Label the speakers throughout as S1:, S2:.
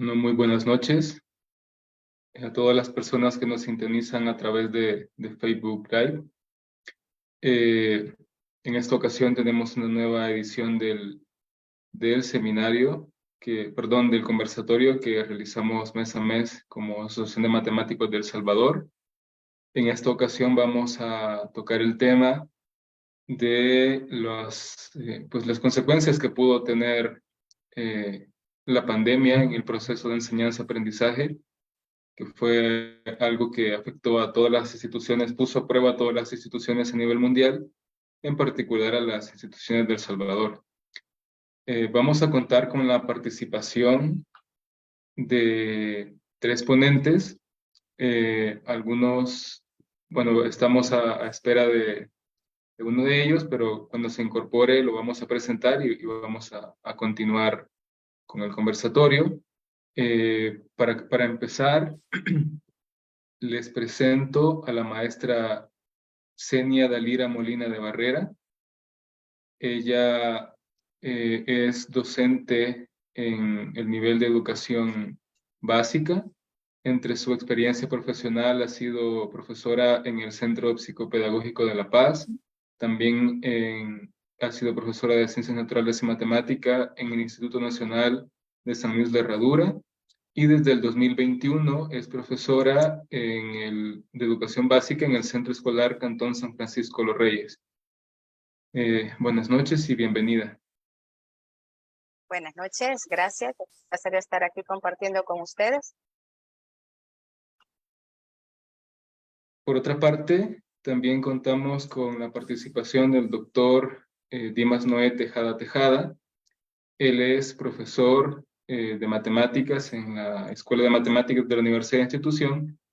S1: Muy buenas noches a todas las personas que nos sintonizan a través de Facebook Live. En esta ocasión tenemos una nueva edición del seminario, del conversatorio que realizamos mes a mes como Asociación de Matemáticos de El Salvador. En esta ocasión vamos a tocar el tema de las consecuencias que pudo tener la pandemia en el proceso de enseñanza-aprendizaje, que fue algo que afectó a todas las instituciones, puso a prueba a todas las instituciones a nivel mundial, en particular a las instituciones de El Salvador. Vamos a contar con la participación de 3 ponentes. Estamos a espera de uno de ellos, pero cuando se incorpore lo vamos a presentar y vamos a continuar con el conversatorio. Para empezar, les presento a la maestra Zenia Dalira Molina de Barrera. Ella es docente en el nivel de educación básica. Entre su experiencia profesional ha sido profesora en el Centro Psicopedagógico de La Paz. También ha sido profesora de Ciencias Naturales y Matemática en el Instituto Nacional de San Luis de Herradura. Y desde el 2021 es profesora de Educación Básica en el Centro Escolar Cantón San Francisco Los Reyes. Buenas noches y bienvenida.
S2: Buenas noches, gracias. Es un placer estar aquí compartiendo con ustedes.
S1: Por otra parte, también contamos con la participación del doctor Dimas Noé Tejada Tejada. Él es profesor de matemáticas en la Escuela de Matemáticas de la Universidad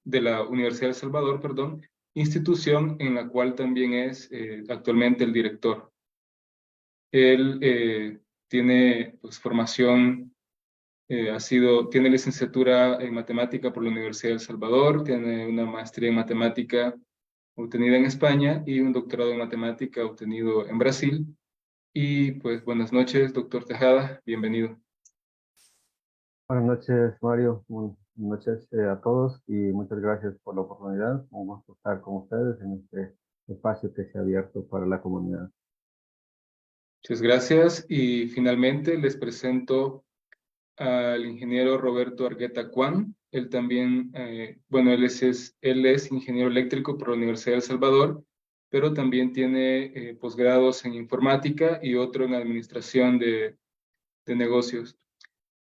S1: de la Universidad de El Salvador, institución en la cual también es actualmente el director. Él tiene formación, tiene licenciatura en matemática por la Universidad de El Salvador, tiene una maestría en matemática obtenida en España y un doctorado en matemática obtenido en Brasil. Y pues buenas noches, doctor Tejada, bienvenido.
S3: Buenas noches, Mario. Buenas noches a todos y muchas gracias por la oportunidad. Un gusto estar con ustedes en este espacio que se ha abierto para la comunidad.
S1: Muchas gracias. Y finalmente les presento al ingeniero Roberto Argueta Cuán. Él también, él es ingeniero eléctrico por la Universidad de El Salvador, pero también tiene posgrados en informática y otro en administración de negocios.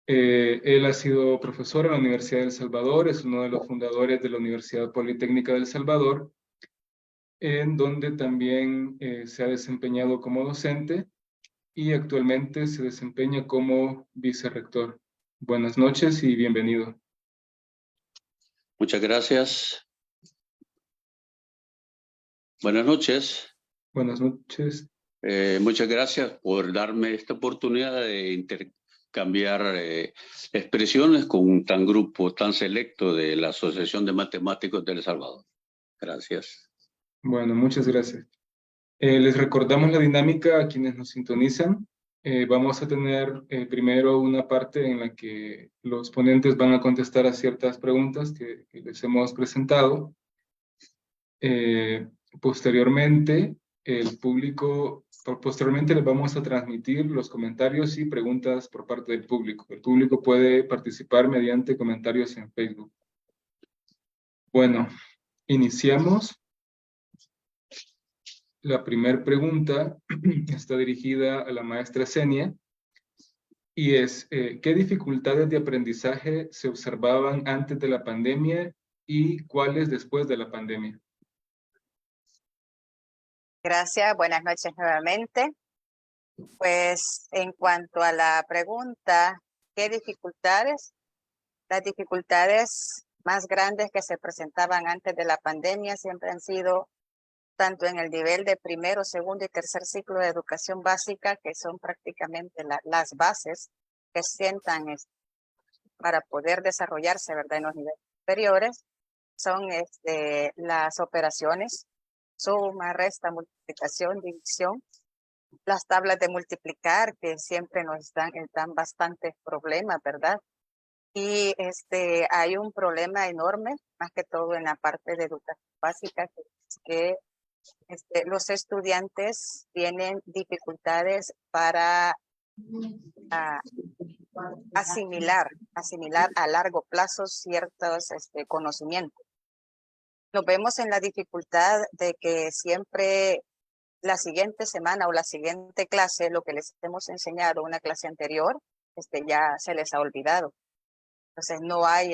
S1: Él ha sido profesor en la Universidad de El Salvador, es uno de los fundadores de la Universidad Politécnica de El Salvador, en donde también se ha desempeñado como docente y actualmente se desempeña como vicerrector. Buenas noches y bienvenido.
S4: Muchas gracias. Buenas noches.
S1: Buenas noches.
S4: Muchas gracias por darme esta oportunidad de intercambiar expresiones con un grupo tan selecto de la Asociación de Matemáticos de El Salvador. Gracias.
S1: Bueno, muchas gracias. Les recordamos la dinámica a quienes nos sintonizan. Vamos a tener primero una parte en la que los ponentes van a contestar a ciertas preguntas que les hemos presentado. Posteriormente les vamos a transmitir los comentarios y preguntas por parte del público. El público puede participar mediante comentarios en Facebook. Bueno, iniciamos. La primera pregunta está dirigida a la maestra Zenia y es, ¿qué dificultades de aprendizaje se observaban antes de la pandemia y cuáles después de la pandemia?
S2: Gracias, buenas noches nuevamente. Pues en cuanto a la pregunta, ¿qué dificultades? Las dificultades más grandes que se presentaban antes de la pandemia siempre han sido tanto en el nivel de primero, segundo y tercer ciclo de educación básica, que son prácticamente las bases que sientan para poder desarrollarse, ¿verdad?, en los niveles superiores, son las operaciones, suma, resta, multiplicación, división, las tablas de multiplicar, que siempre nos dan bastantes problemas, ¿verdad? Y hay un problema enorme, más que todo en la parte de educación básica, que es que los estudiantes tienen dificultades para asimilar a largo plazo ciertos conocimientos. Nos vemos en la dificultad de que siempre la siguiente semana o la siguiente clase, lo que les hemos enseñado una clase anterior, ya se les ha olvidado. Entonces no hay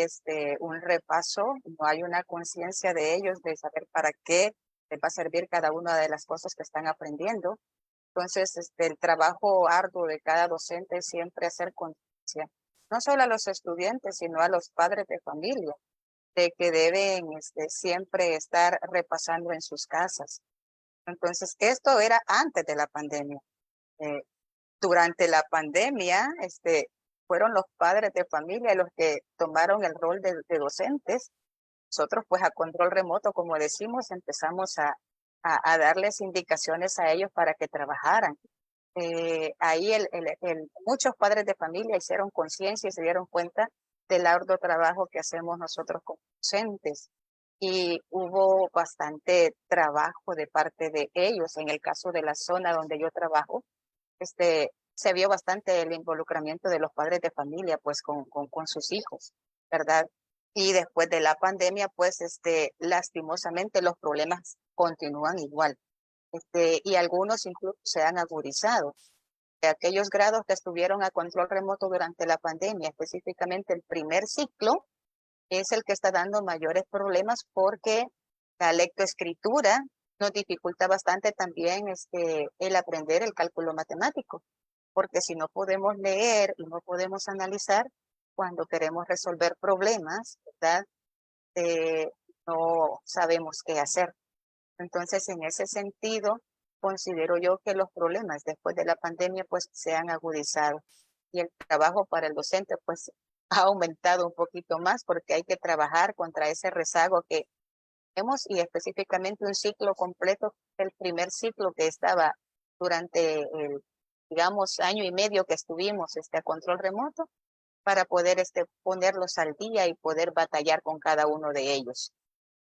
S2: un repaso, no hay una conciencia de ellos de saber para qué les va a servir cada una de las cosas que están aprendiendo. Entonces, el trabajo arduo de cada docente es siempre hacer conciencia, no solo a los estudiantes, sino a los padres de familia, de que deben siempre estar repasando en sus casas. Entonces, esto era antes de la pandemia. Durante la pandemia, fueron los padres de familia los que tomaron el rol de docentes. Nosotros, pues, a control remoto, como decimos, empezamos a darles indicaciones a ellos para que trabajaran. Ahí muchos padres de familia hicieron conciencia y se dieron cuenta del arduo trabajo que hacemos nosotros como docentes. Y hubo bastante trabajo de parte de ellos. En el caso de la zona donde yo trabajo, se vio bastante el involucramiento de los padres de familia, pues, con sus hijos, ¿verdad? Y después de la pandemia, pues, lastimosamente los problemas continúan igual. Y algunos incluso se han agudizado. De aquellos grados que estuvieron a control remoto durante la pandemia, específicamente el primer ciclo, es el que está dando mayores problemas porque la lectoescritura nos dificulta bastante también el aprender el cálculo matemático, porque si no podemos leer y no podemos analizar, cuando queremos resolver problemas, ¿verdad? No sabemos qué hacer. Entonces, en ese sentido, considero yo que los problemas después de la pandemia pues se han agudizado y el trabajo para el docente pues ha aumentado un poquito más porque hay que trabajar contra ese rezago que tenemos y específicamente un ciclo completo, el primer ciclo que estaba durante el, digamos, año y medio que estuvimos a control remoto para poder ponerlos al día y poder batallar con cada uno de ellos.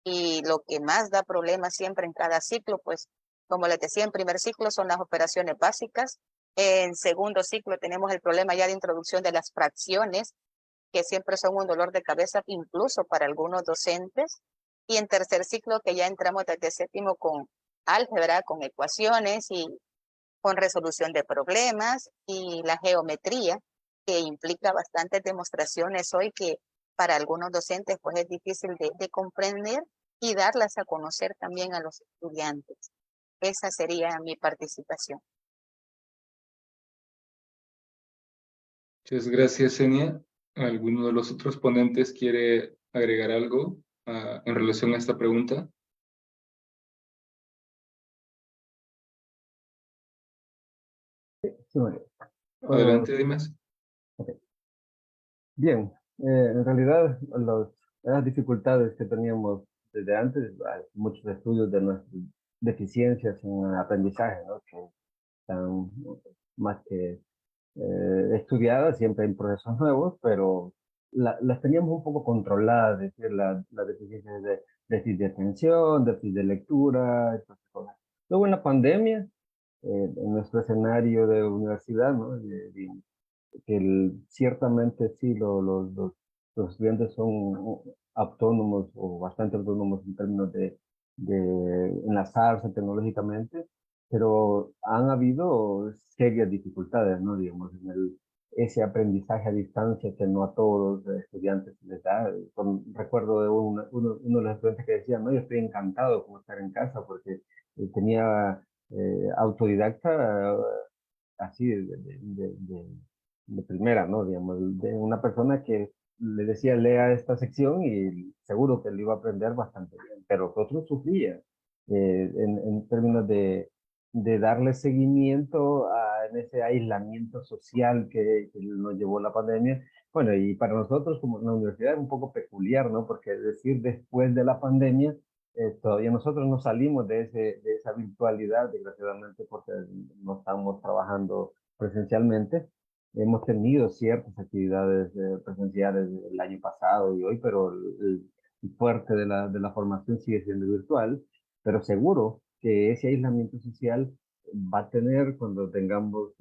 S2: Y lo que más da problemas siempre en cada ciclo, pues, como les decía, en primer ciclo son las operaciones básicas. En segundo ciclo tenemos el problema ya de introducción de las fracciones, que siempre son un dolor de cabeza, incluso para algunos docentes. Y en tercer ciclo, que ya entramos desde séptimo con álgebra, con ecuaciones y con resolución de problemas y la geometría, que implica bastantes demostraciones hoy que para algunos docentes pues es difícil de comprender y darlas a conocer también a los estudiantes. Esa sería mi participación.
S1: Muchas gracias, Enia. ¿Alguno de los otros ponentes quiere agregar algo en relación a esta pregunta?
S3: Sí, Mario.
S1: Adelante, Dimas.
S3: Okay. Bien, en realidad las dificultades que teníamos desde antes, hay muchos estudios de nuestras deficiencias en el aprendizaje, ¿no? Que están más que estudiadas, siempre hay procesos nuevos, pero las teníamos un poco controladas, es decir, las deficiencias de déficit de atención, déficit de lectura, estas cosas. Luego en la pandemia, en nuestro escenario de universidad, ¿no? Que ciertamente sí, los estudiantes son autónomos o bastante autónomos en términos de enlazarse tecnológicamente, pero han habido serias dificultades, ¿no? Digamos, ese aprendizaje a distancia que no a todos los estudiantes les da. Recuerdo de uno de los estudiantes que decía, no, yo estoy encantado con estar en casa porque tenía autodidacta así de primera, ¿no? Digamos, de una persona que le decía, lea esta sección y seguro que le iba a aprender bastante bien, pero otros sufrían en términos de darle seguimiento en ese aislamiento social que nos llevó la pandemia. Bueno, y para nosotros como en la universidad es un poco peculiar, ¿no? Porque es decir, después de la pandemia, todavía nosotros no salimos de esa virtualidad, desgraciadamente, porque no estamos trabajando presencialmente, Hemos tenido ciertas actividades presenciales el año pasado y hoy, pero el fuerte de la formación sigue siendo virtual, pero seguro que ese aislamiento social va a tener cuando tengamos,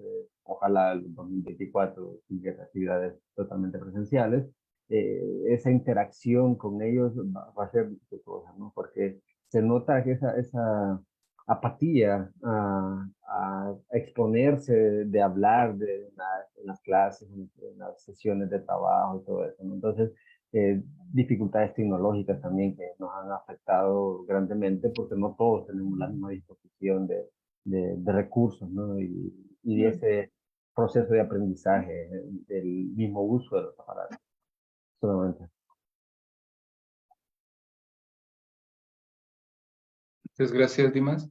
S3: ojalá el 2024, las actividades totalmente presenciales, esa interacción con ellos va a ser dificultosa, ¿no? Porque se nota que esa apatía a exponerse, de hablar en las clases, en las sesiones de trabajo y todo eso, ¿no? Entonces, dificultades tecnológicas también que nos han afectado grandemente porque no todos tenemos la misma disposición de recursos, ¿no? Y ese proceso de aprendizaje, del mismo uso de los aparatos. Solamente.
S1: Muchas gracias, Dimas.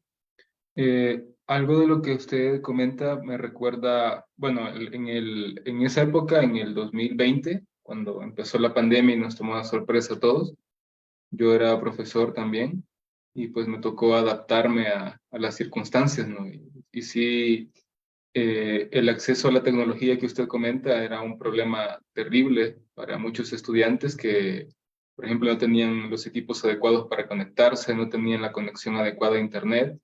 S1: Algo de lo que usted comenta me recuerda, bueno, en esa época, en el 2020, cuando empezó la pandemia y nos tomó de sorpresa a todos, yo era profesor también y pues me tocó adaptarme a las circunstancias, ¿no? Y sí, el acceso a la tecnología que usted comenta era un problema terrible para muchos estudiantes que, por ejemplo, no tenían los equipos adecuados para conectarse, no tenían la conexión adecuada a Internet.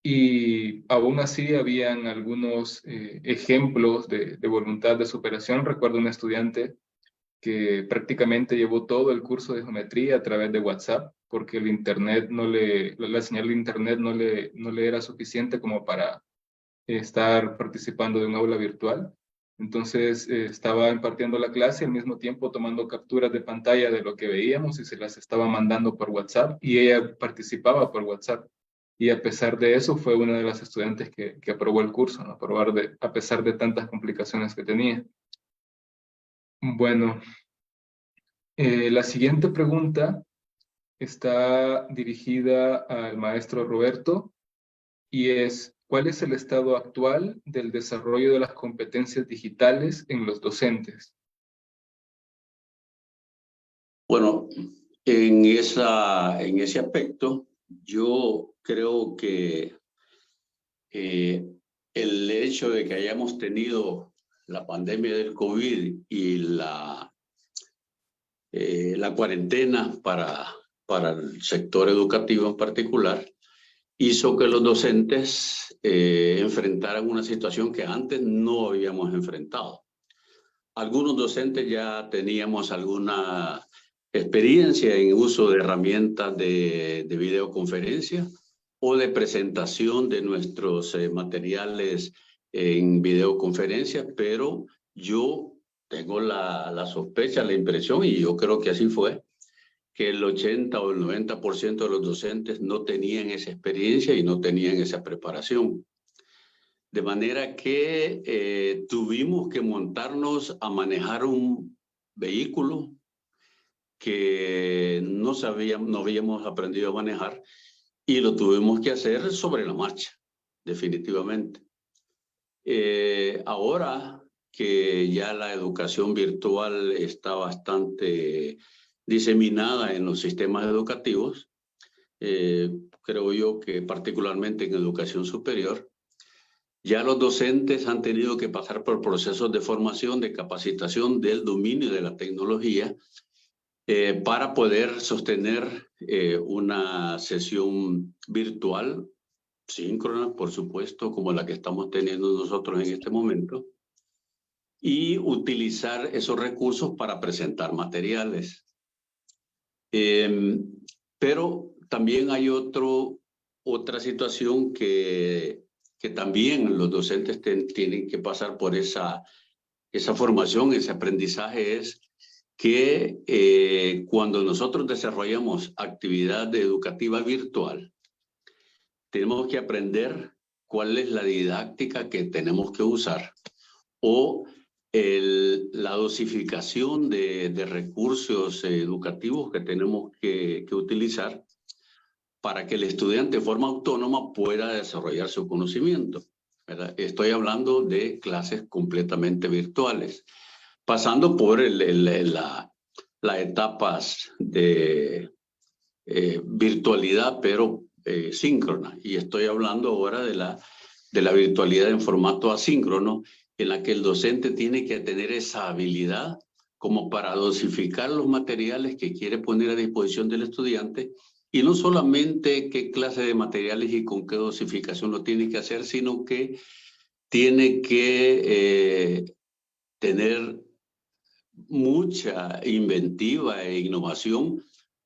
S1: Y aún así habían algunos ejemplos de voluntad de superación. Recuerdo un estudiante que prácticamente llevó todo el curso de geometría a través de WhatsApp porque el internet la señal de internet no le era suficiente como para estar participando de un aula virtual. Entonces estaba impartiendo la clase y al mismo tiempo tomando capturas de pantalla de lo que veíamos y se las estaba mandando por WhatsApp y ella participaba por WhatsApp. Y a pesar de eso fue una de las estudiantes que aprobó el curso, ¿no? A pesar de tantas complicaciones que tenía. Bueno, la siguiente pregunta está dirigida al maestro Roberto y es, ¿cuál es el estado actual del desarrollo de las competencias digitales en los docentes?
S4: Bueno, en ese aspecto, yo creo que el hecho de que hayamos tenido la pandemia del COVID y la cuarentena para el sector educativo en particular, hizo que los docentes enfrentaran una situación que antes no habíamos enfrentado. Algunos docentes ya teníamos alguna experiencia en uso de herramientas de videoconferencia o de presentación de nuestros materiales en videoconferencia, pero yo tengo la sospecha, la impresión, y yo creo que así fue, que el 80 o el 90% de los docentes no tenían esa experiencia y no tenían esa preparación. De manera que tuvimos que montarnos a manejar un vehículo que no habíamos aprendido a manejar y lo tuvimos que hacer sobre la marcha, definitivamente. Ahora que ya la educación virtual está bastante diseminada en los sistemas educativos, creo yo que particularmente en educación superior, ya los docentes han tenido que pasar por procesos de formación, de capacitación del dominio de la tecnología para poder sostener una sesión virtual, síncrona, por supuesto, como la que estamos teniendo nosotros en este momento, y utilizar esos recursos para presentar materiales. Pero también hay otra situación que también los docentes tienen que pasar por esa formación, ese aprendizaje, es que cuando nosotros desarrollamos actividad educativa virtual, tenemos que aprender cuál es la didáctica que tenemos que usar o la dosificación de recursos educativos que tenemos que utilizar para que el estudiante de forma autónoma pueda desarrollar su conocimiento, ¿verdad? Estoy hablando de clases completamente virtuales, pasando por las etapas de virtualidad, pero síncrona. Y estoy hablando ahora de la virtualidad en formato asíncrono, en la que el docente tiene que tener esa habilidad como para dosificar los materiales que quiere poner a disposición del estudiante, y no solamente qué clase de materiales y con qué dosificación lo tiene que hacer, sino que tiene que tener mucha inventiva e innovación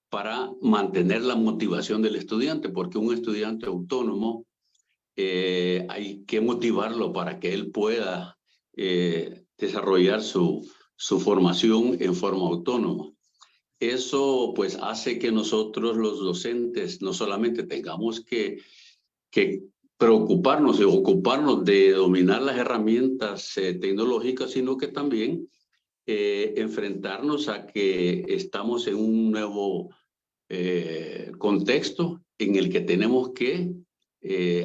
S4: para mantener la motivación del estudiante, porque un estudiante autónomo hay que motivarlo para que él pueda desarrollar su formación en forma autónoma. Eso pues hace que nosotros los docentes no solamente tengamos que preocuparnos y ocuparnos de dominar las herramientas tecnológicas, sino que también enfrentarnos a que estamos en un nuevo contexto en el que tenemos que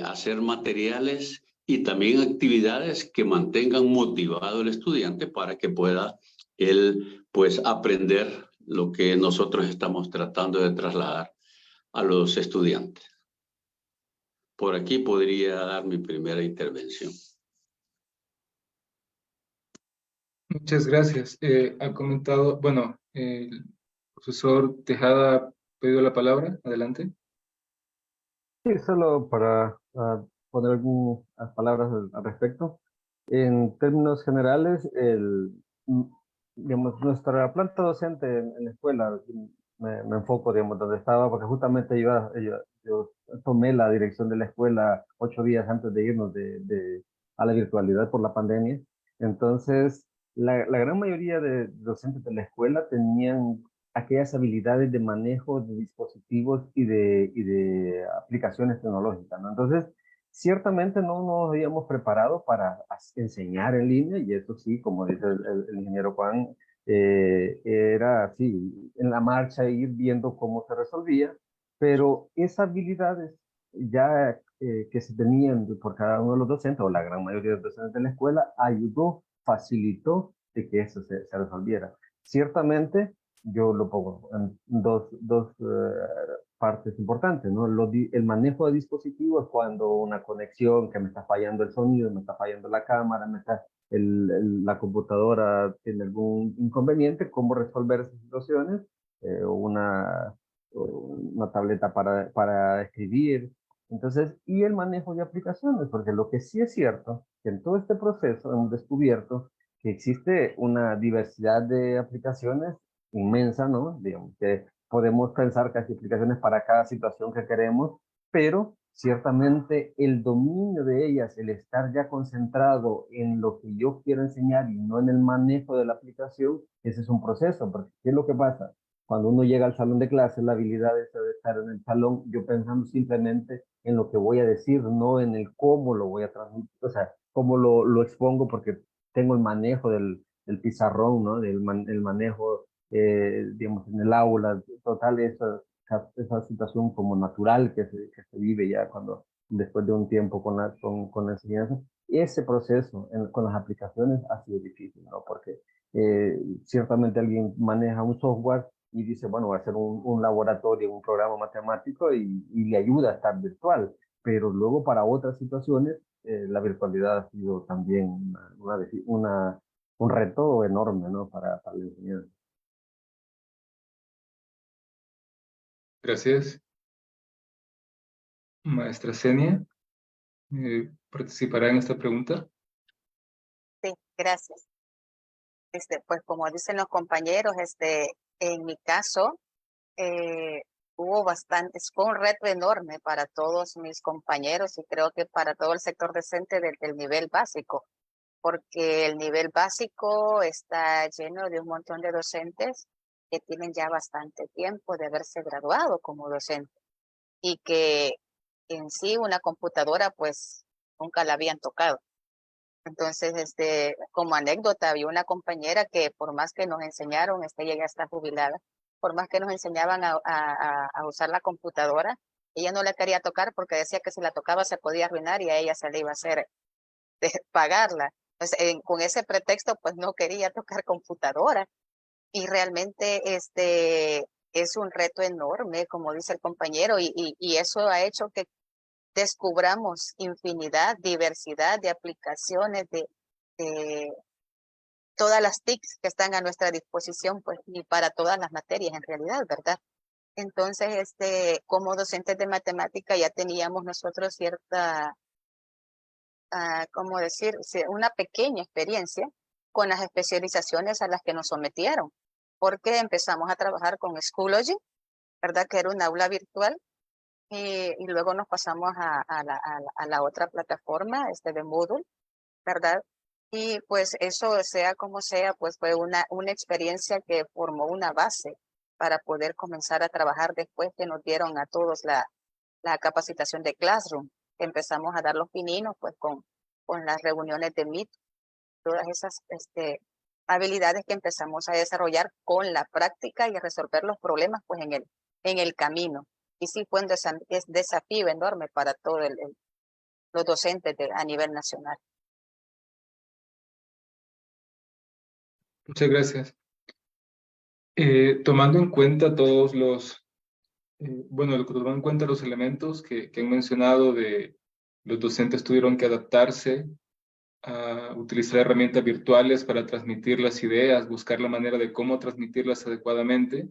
S4: hacer materiales y también actividades que mantengan motivado al estudiante para que pueda él pues aprender lo que nosotros estamos tratando de trasladar a los estudiantes. Por aquí podría dar mi primera intervención.
S1: Muchas gracias. Ha comentado, bueno, el profesor Tejada ha pedido la palabra. Adelante.
S3: Sí, solo para poner algunas palabras al respecto. En términos generales, digamos, nuestra planta docente en la escuela, me enfoco, digamos, donde estaba, porque justamente yo tomé la dirección de la escuela 8 días antes de irnos a la virtualidad por la pandemia. Entonces, la gran mayoría de docentes de la escuela tenían aquellas habilidades de manejo de dispositivos y de aplicaciones tecnológicas, ¿no? Entonces, ciertamente no nos habíamos preparado para enseñar en línea, y eso sí, como dice el ingeniero Juan, era así, en la marcha ir viendo cómo se resolvía, pero esas habilidades ya que se tenían por cada uno de los docentes, o la gran mayoría de los docentes de la escuela, ayudó, facilitó de que eso se resolviera. Ciertamente, yo lo pongo en dos partes importantes, ¿no? El manejo de dispositivos, cuando una conexión que me está fallando el sonido, me está fallando la cámara, la computadora tiene algún inconveniente, cómo resolver esas situaciones, o una tableta para escribir. Entonces, y el manejo de aplicaciones, porque lo que sí es cierto, que en todo este proceso hemos descubierto que existe una diversidad de aplicaciones inmensa, ¿no? Digamos que podemos pensar casi aplicaciones para cada situación que queremos, pero ciertamente el dominio de ellas, el estar ya concentrado en lo que yo quiero enseñar y no en el manejo de la aplicación, ese es un proceso, porque ¿qué es lo que pasa? Cuando uno llega al salón de clases, la habilidad de estar en el salón, yo pensando simplemente en lo que voy a decir, no en el cómo lo voy a transmitir, o sea, cómo lo expongo, porque tengo el manejo del pizarrón, ¿no? El manejo, digamos, en el aula, total, esa situación como natural que se vive ya después de un tiempo con la enseñanza. Ese proceso con las aplicaciones ha sido difícil, ¿no? Porque ciertamente alguien maneja un software y dice, bueno, va a hacer un laboratorio, un programa matemático y le ayuda a estar virtual, pero luego para otras situaciones la virtualidad ha sido también un reto enorme, ¿no? Para la enseñanza.
S1: Gracias. Maestra Senia, ¿participará en esta pregunta?
S2: Sí, gracias. Pues como dicen los compañeros, en mi caso, fue un reto enorme para todos mis compañeros y creo que para todo el sector docente del nivel básico, porque el nivel básico está lleno de un montón de docentes que tienen ya bastante tiempo de haberse graduado como docente y que en sí una computadora pues nunca la habían tocado. Entonces, como anécdota, había una compañera que por más que nos enseñaron, ella ya está jubilada, por más que nos enseñaban a usar la computadora, ella no la quería tocar porque decía que si la tocaba se podía arruinar y a ella se le iba a hacer pagarla. Entonces, con ese pretexto, pues no quería tocar computadora. Y realmente es un reto enorme, como dice el compañero, y eso ha hecho que descubramos infinidad, diversidad de aplicaciones, todas las TICs que están a nuestra disposición, pues, y para todas las materias en realidad, ¿verdad? Entonces, como docentes de matemática ya teníamos nosotros cierta, ¿cómo decir? Una pequeña experiencia con las especializaciones a las que nos sometieron, porque empezamos a trabajar con Schoology, ¿verdad? Que era un aula virtual, y luego nos pasamos a la otra plataforma, de Moodle, ¿verdad? Y pues eso, sea como sea, pues fue una experiencia que formó una base para poder comenzar a trabajar después que nos dieron a todos la capacitación de Classroom. Empezamos a dar los pininos pues con las reuniones de Meet, todas esas habilidades que empezamos a desarrollar con la práctica y a resolver los problemas pues en el camino. Y sí fue un desafío enorme para todos los docentes a nivel nacional.
S1: Muchas gracias. Tomando en cuenta todos los, tomando en cuenta los elementos que han mencionado de los docentes tuvieron que adaptarse a utilizar herramientas virtuales para transmitir las ideas, buscar la manera de cómo transmitirlas adecuadamente.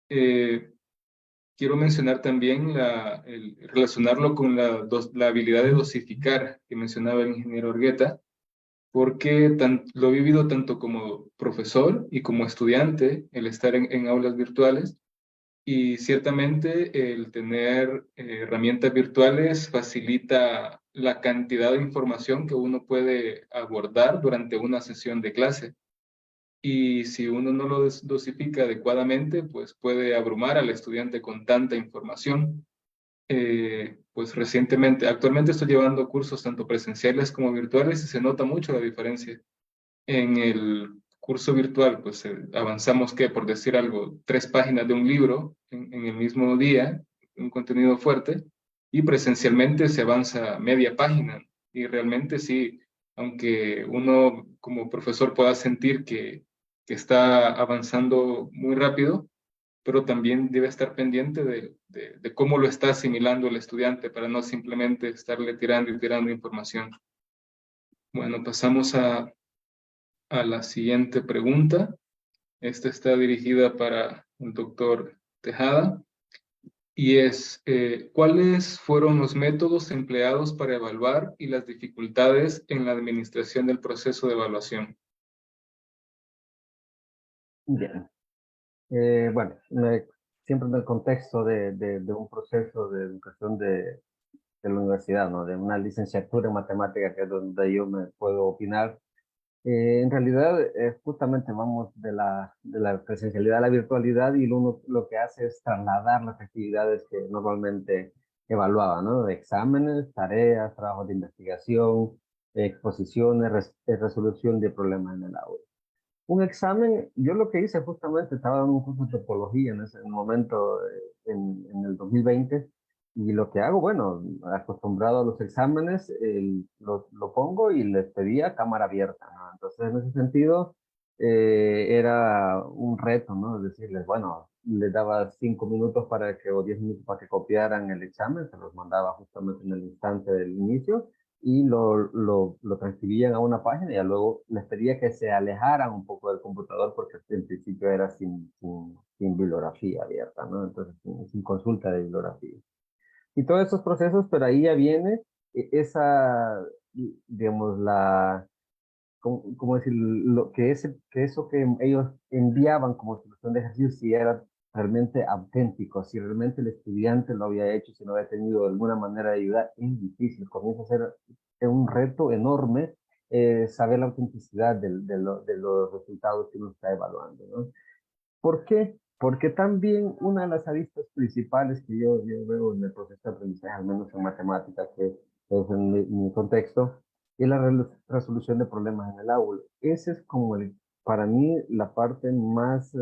S1: Quiero mencionar también relacionarlo con la habilidad de dosificar que mencionaba el ingeniero Orgueta, porque lo he vivido tanto como profesor y como estudiante, el estar en aulas virtuales, y ciertamente el tener herramientas virtuales facilita la cantidad de información que uno puede abordar durante una sesión de clase. Y si uno no lo dosifica adecuadamente, pues puede abrumar al estudiante con tanta información. Pues actualmente estoy llevando cursos tanto presenciales como virtuales y se nota mucho la diferencia. En el curso virtual, pues avanzamos, que por decir algo, 3 páginas de un libro en el mismo día, un contenido fuerte, y presencialmente se avanza media página. Y realmente sí, aunque uno como profesor pueda sentir que está avanzando muy rápido, pero también debe estar pendiente de cómo lo está asimilando el estudiante para no simplemente estarle tirando y tirando información. Bueno, pasamos a la siguiente pregunta. Esta está dirigida para el doctor Tejada y es, ¿cuáles fueron los métodos empleados para evaluar y las dificultades en la administración del proceso de evaluación?
S3: Bien. Bueno, siempre en el contexto de un proceso de educación de la universidad, ¿no? De una licenciatura en matemática, que es donde yo me puedo opinar. En realidad, justamente vamos de la presencialidad a la virtualidad, y lo que hace es trasladar las actividades que normalmente evaluaba, ¿no? De exámenes, tareas, trabajos de investigación, exposiciones, resolución de problemas en el aula. Un examen, yo lo que hice justamente, estaba en un curso de topología en ese momento, en el 2020, y lo que hago, bueno, acostumbrado a los exámenes, lo pongo y les pedía cámara abierta, ¿no? Entonces, en ese sentido, era un reto, ¿no? Es decirles, bueno, les daba 5 minutos o 10 minutos para que copiaran el examen, se los mandaba justamente en el instante del inicio, y lo transcribían a una página, y luego les pedía que se alejaran un poco del computador, porque en principio era sin bibliografía abierta, ¿no? Entonces, sin consulta de bibliografía. Y todos esos procesos, pero ahí ya viene digamos, ¿cómo decir? Que eso que ellos enviaban como solución de ejercicio, si era realmente auténtico, si realmente el estudiante lo había hecho, si no había tenido alguna manera de ayudar. Es difícil, comienza a ser un reto enorme, saber la autenticidad de los resultados que uno está evaluando, ¿no? ¿Por qué? Porque también una de las aristas principales que yo veo en el proceso de aprendizaje, al menos en matemáticas, que es en mi contexto, es la resolución de problemas en el aula. Ese es como para mí la parte más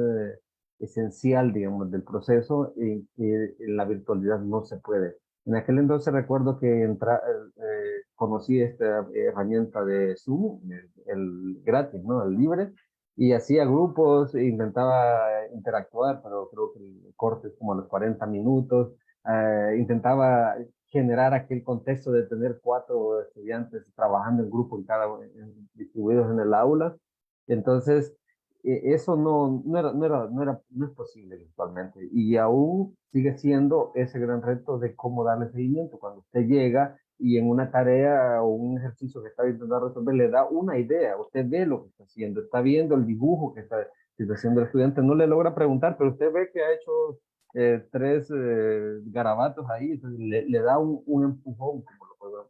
S3: esencial, digamos, del proceso, y que en la virtualidad no se puede. En aquel entonces recuerdo que conocí esta herramienta de Zoom, el gratis, ¿no? El libre, y hacía grupos, e intentaba interactuar, pero creo que el corte es como a los 40 minutos. Intentaba generar aquel contexto de tener 4 estudiantes trabajando en grupo distribuidos en el aula. Entonces, eso no es posible virtualmente, y aún sigue siendo ese gran reto de cómo darle seguimiento. Cuando usted llega y en una tarea o un ejercicio que está intentando resolver le da una idea, usted ve lo que está haciendo, está viendo el dibujo que está haciendo el estudiante, no le logra preguntar, pero usted ve que ha hecho 3 garabatos ahí, entonces le da un empujón, como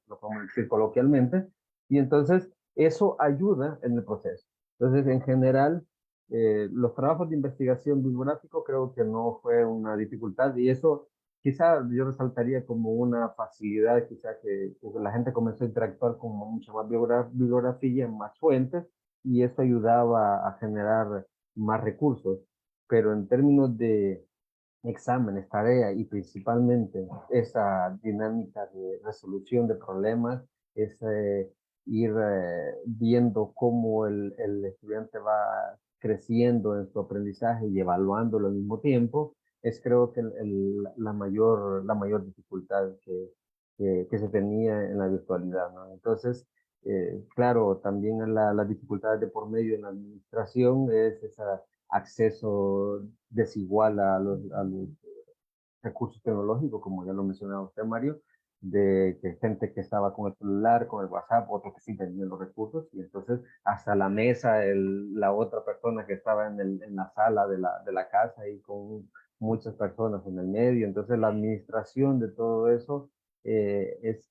S3: lo podemos decir coloquialmente, y entonces eso ayuda en el proceso. Entonces, en general, los trabajos de investigación bibliográfico creo que no fue una dificultad, y eso quizá yo resaltaría como una facilidad, quizá que la gente comenzó a interactuar con mucha más bibliografía, más fuentes, y eso ayudaba a generar más recursos. Pero en términos de exámenes, tarea y principalmente esa dinámica de resolución de problemas, es ir viendo cómo el estudiante va creciendo en su aprendizaje y evaluándolo al mismo tiempo, es creo que la mayor dificultad que se tenía en la virtualidad, ¿no? Entonces, claro, también las dificultades de por medio en la administración es ese acceso desigual a los recursos tecnológicos, como ya lo mencionaba usted, Mario, de que gente que estaba con el celular, con el WhatsApp, otros que sí tenían los recursos, y entonces hasta la mesa, la otra persona que estaba en la sala de la casa y con muchas personas en el medio. Entonces la administración de todo eso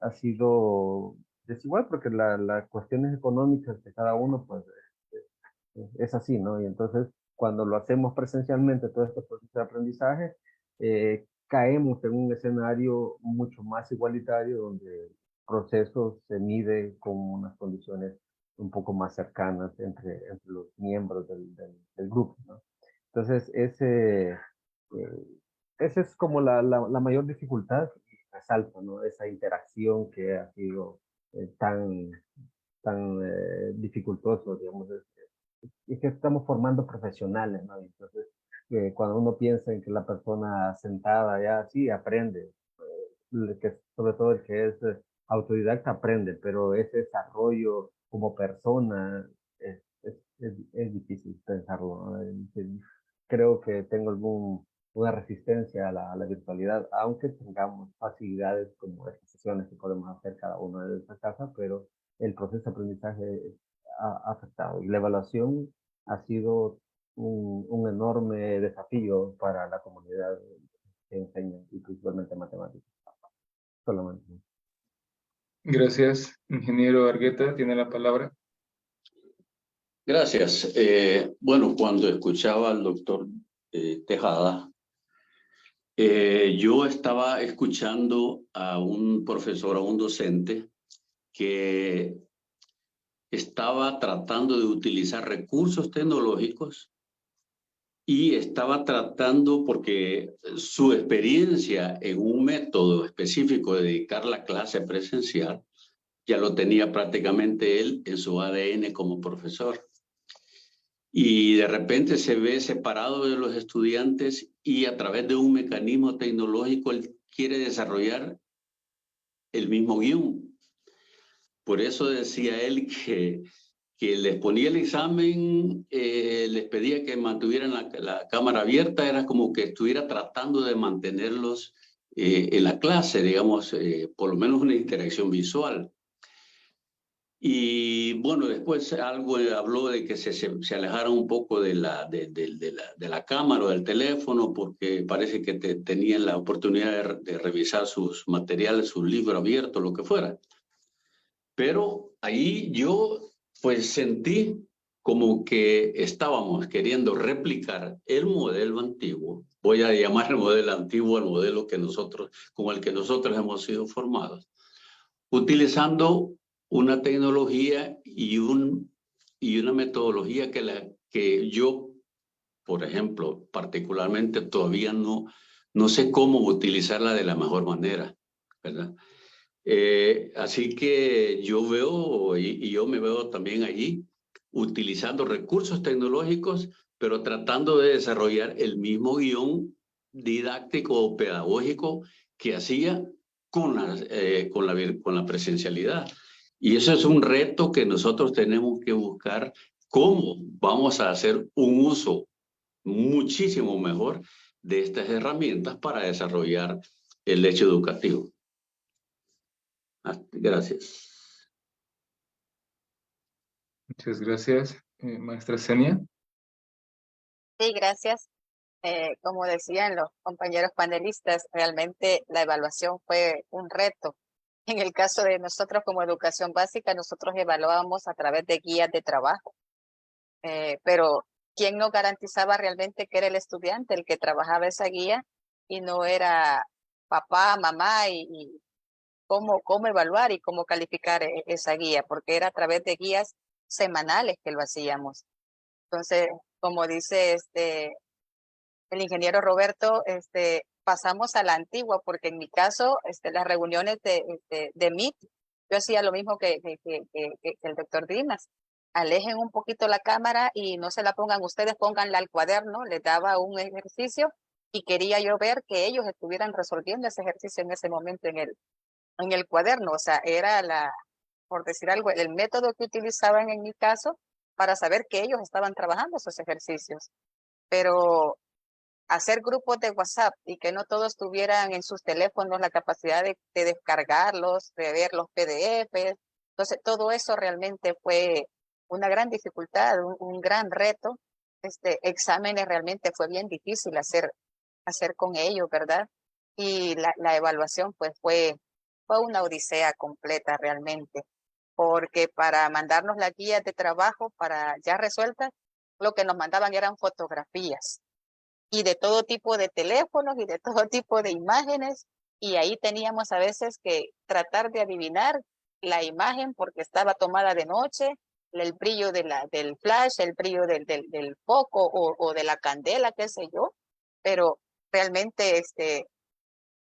S3: ha sido desigual, porque las cuestiones económicas de cada uno, pues es así, ¿no? Y entonces cuando lo hacemos presencialmente, todo este proceso de aprendizaje, caemos en un escenario mucho más igualitario, donde el proceso se mide con unas condiciones un poco más cercanas entre los miembros del grupo, ¿no? Entonces, esa es como la mayor dificultad, y resalta, ¿no? Esa interacción que ha sido tan dificultoso, digamos. Es que estamos formando profesionales, ¿no? Entonces, cuando uno piensa en que la persona sentada ya sí aprende, sobre todo el que es autodidacta aprende, pero ese desarrollo como persona es difícil pensarlo, ¿no? Creo que tengo una resistencia a la virtualidad, aunque tengamos facilidades como estas sesiones que podemos hacer cada uno de nuestra casa, pero el proceso de aprendizaje ha afectado, y la evaluación ha sido un enorme desafío para la comunidad que enseña, y principalmente matemáticas. Solamente.
S1: Gracias. Ingeniero Argueta, tiene la palabra.
S4: Gracias. Bueno, cuando escuchaba al doctor Tejada, yo estaba escuchando a un profesor, a un docente, que estaba tratando de utilizar recursos tecnológicos y estaba tratando, porque su experiencia en un método específico de dedicar la clase presencial ya lo tenía prácticamente él en su ADN como profesor. Y de repente se ve separado de los estudiantes, y a través de un mecanismo tecnológico él quiere desarrollar el mismo guión. Por eso decía él que les ponía el examen, les pedía que mantuvieran la cámara abierta, era como que estuviera tratando de mantenerlos en la clase, digamos, por lo menos una interacción visual. Y bueno, después algo habló de que se alejaron un poco de la cámara o del teléfono, porque parece que tenían la oportunidad de revisar sus materiales, sus libros abiertos, lo que fuera. Pero ahí yo pues sentí como que estábamos queriendo replicar el modelo antiguo. Voy a llamar el modelo antiguo al modelo con el que nosotros hemos sido formados, utilizando una tecnología y una metodología que yo, por ejemplo, particularmente todavía no sé cómo utilizarla de la mejor manera, ¿verdad? Así que yo veo, y yo me veo también allí, utilizando recursos tecnológicos, pero tratando de desarrollar el mismo guión didáctico o pedagógico que hacía con la presencialidad. Y eso es un reto que nosotros tenemos que buscar cómo vamos a hacer un uso muchísimo mejor de estas herramientas para desarrollar el hecho educativo. Gracias.
S1: Muchas gracias, maestra Zenia.
S2: Sí, gracias. Como decían los compañeros panelistas, realmente la evaluación fue un reto. En el caso de nosotros como educación básica, nosotros evaluábamos a través de guías de trabajo, pero ¿quién nos garantizaba realmente que era el estudiante el que trabajaba esa guía y no era papá, mamá y cómo evaluar y cómo calificar esa guía? Porque era a través de guías semanales que lo hacíamos. Entonces, como dice el ingeniero Roberto, pasamos a la antigua, porque en mi caso, las reuniones de Meet, yo hacía lo mismo que el doctor Dimas. Alejen un poquito la cámara y no se la pongan ustedes, pónganla al cuaderno, les daba un ejercicio y quería yo ver que ellos estuvieran resolviendo ese ejercicio en ese momento en el cuaderno. O sea, era por decir algo, el método que utilizaban en mi caso para saber que ellos estaban trabajando esos ejercicios. Pero hacer grupos de WhatsApp y que no todos tuvieran en sus teléfonos la capacidad de descargarlos, de ver los PDFs. Entonces, todo eso realmente fue una gran dificultad, un gran reto. Exámenes realmente fue bien difícil hacer con ellos, ¿verdad? Y la evaluación pues fue una odisea completa realmente, porque para mandarnos las guías de trabajo para ya resueltas, lo que nos mandaban eran fotografías y de todo tipo de teléfonos y de todo tipo de imágenes, y ahí teníamos a veces que tratar de adivinar la imagen porque estaba tomada de noche, el brillo del flash, el brillo del foco o de la candela, qué sé yo, pero realmente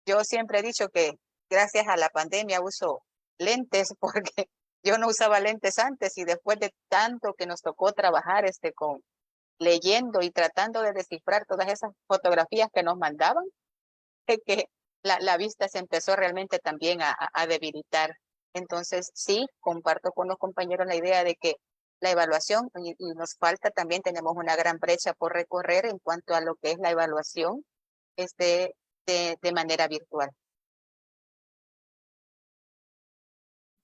S2: yo siempre he dicho que gracias a la pandemia uso lentes porque yo no usaba lentes antes y después de tanto que nos tocó trabajar con leyendo y tratando de descifrar todas esas fotografías que nos mandaban, que la vista se empezó realmente también a debilitar. Entonces, sí, comparto con los compañeros la idea de que la evaluación, y nos falta también, tenemos una gran brecha por recorrer en cuanto a lo que es la evaluación de manera virtual.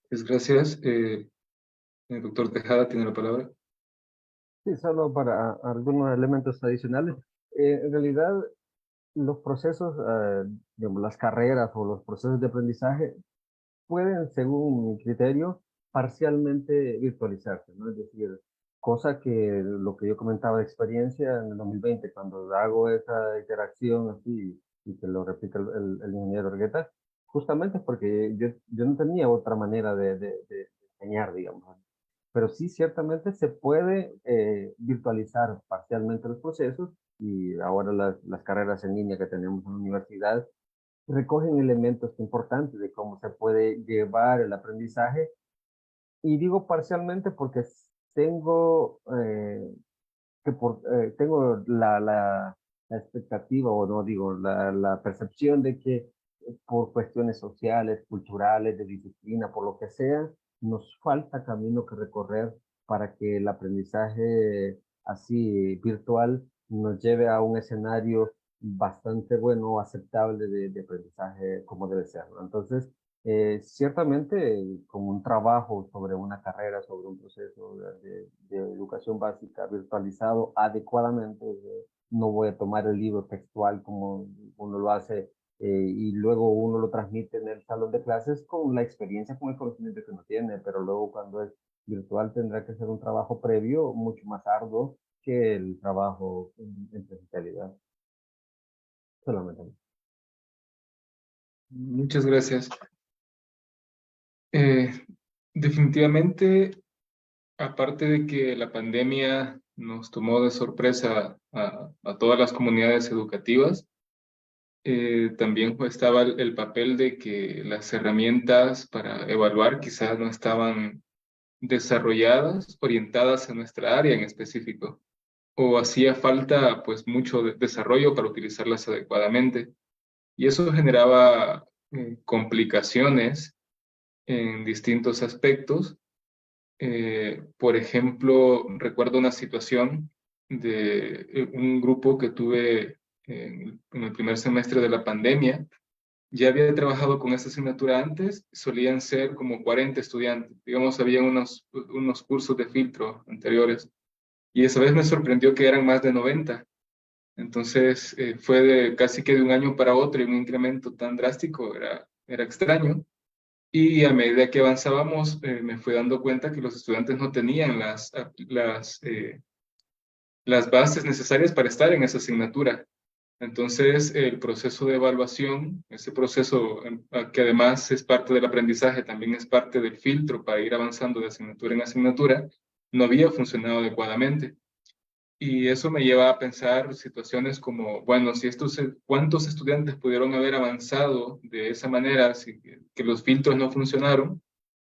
S1: Muchas gracias. El doctor Tejada tiene la palabra.
S3: Sí, solo para algunos elementos adicionales. En realidad, los procesos, digamos, las carreras o los procesos de aprendizaje pueden, según mi criterio, parcialmente virtualizarse, ¿no? Es decir, cosa que lo que yo comentaba de experiencia en el 2020, cuando hago esa interacción así y que lo repite el ingeniero Argueta, justamente porque yo no tenía otra manera de enseñar, digamos. Pero sí, ciertamente se puede virtualizar parcialmente los procesos y ahora las carreras en línea que tenemos en la universidad recogen elementos importantes de cómo se puede llevar el aprendizaje. Y digo parcialmente porque tengo, tengo la expectativa, o no digo, la percepción de que por cuestiones sociales, culturales, de disciplina, por lo que sea, nos falta camino que recorrer para que el aprendizaje así virtual nos lleve a un escenario bastante bueno, aceptable de aprendizaje como debe ser, ¿no? Entonces, ciertamente, como un trabajo sobre una carrera, sobre un proceso de educación básica virtualizado adecuadamente, no voy a tomar el libro textual como uno lo hace y luego uno lo transmite en el salón de clases con la experiencia, con el conocimiento que uno tiene, pero luego cuando es virtual tendrá que ser un trabajo previo mucho más arduo que el trabajo en presencialidad. Solamente.
S1: Muchas gracias. Definitivamente, aparte de que la pandemia nos tomó de sorpresa a todas las comunidades educativas, también estaba el papel de que las herramientas para evaluar quizás no estaban desarrolladas, orientadas a nuestra área en específico, o hacía falta pues mucho desarrollo para utilizarlas adecuadamente. Y eso generaba complicaciones en distintos aspectos. Por ejemplo, recuerdo una situación de un grupo que tuve en el primer semestre de la pandemia. Ya había trabajado con esta asignatura antes, solían ser como 40 estudiantes. Digamos, había unos cursos de filtro anteriores. Y esa vez me sorprendió que eran más de 90. Entonces, fue casi que de un año para otro y un incremento tan drástico, era extraño. Y a medida que avanzábamos, me fui dando cuenta que los estudiantes no tenían las bases necesarias para estar en esa asignatura. Entonces, el proceso de evaluación, ese proceso que además es parte del aprendizaje, también es parte del filtro para ir avanzando de asignatura en asignatura, no había funcionado adecuadamente. Y eso me lleva a pensar situaciones como, bueno, si ¿cuántos estudiantes pudieron haber avanzado de esa manera, que los filtros no funcionaron,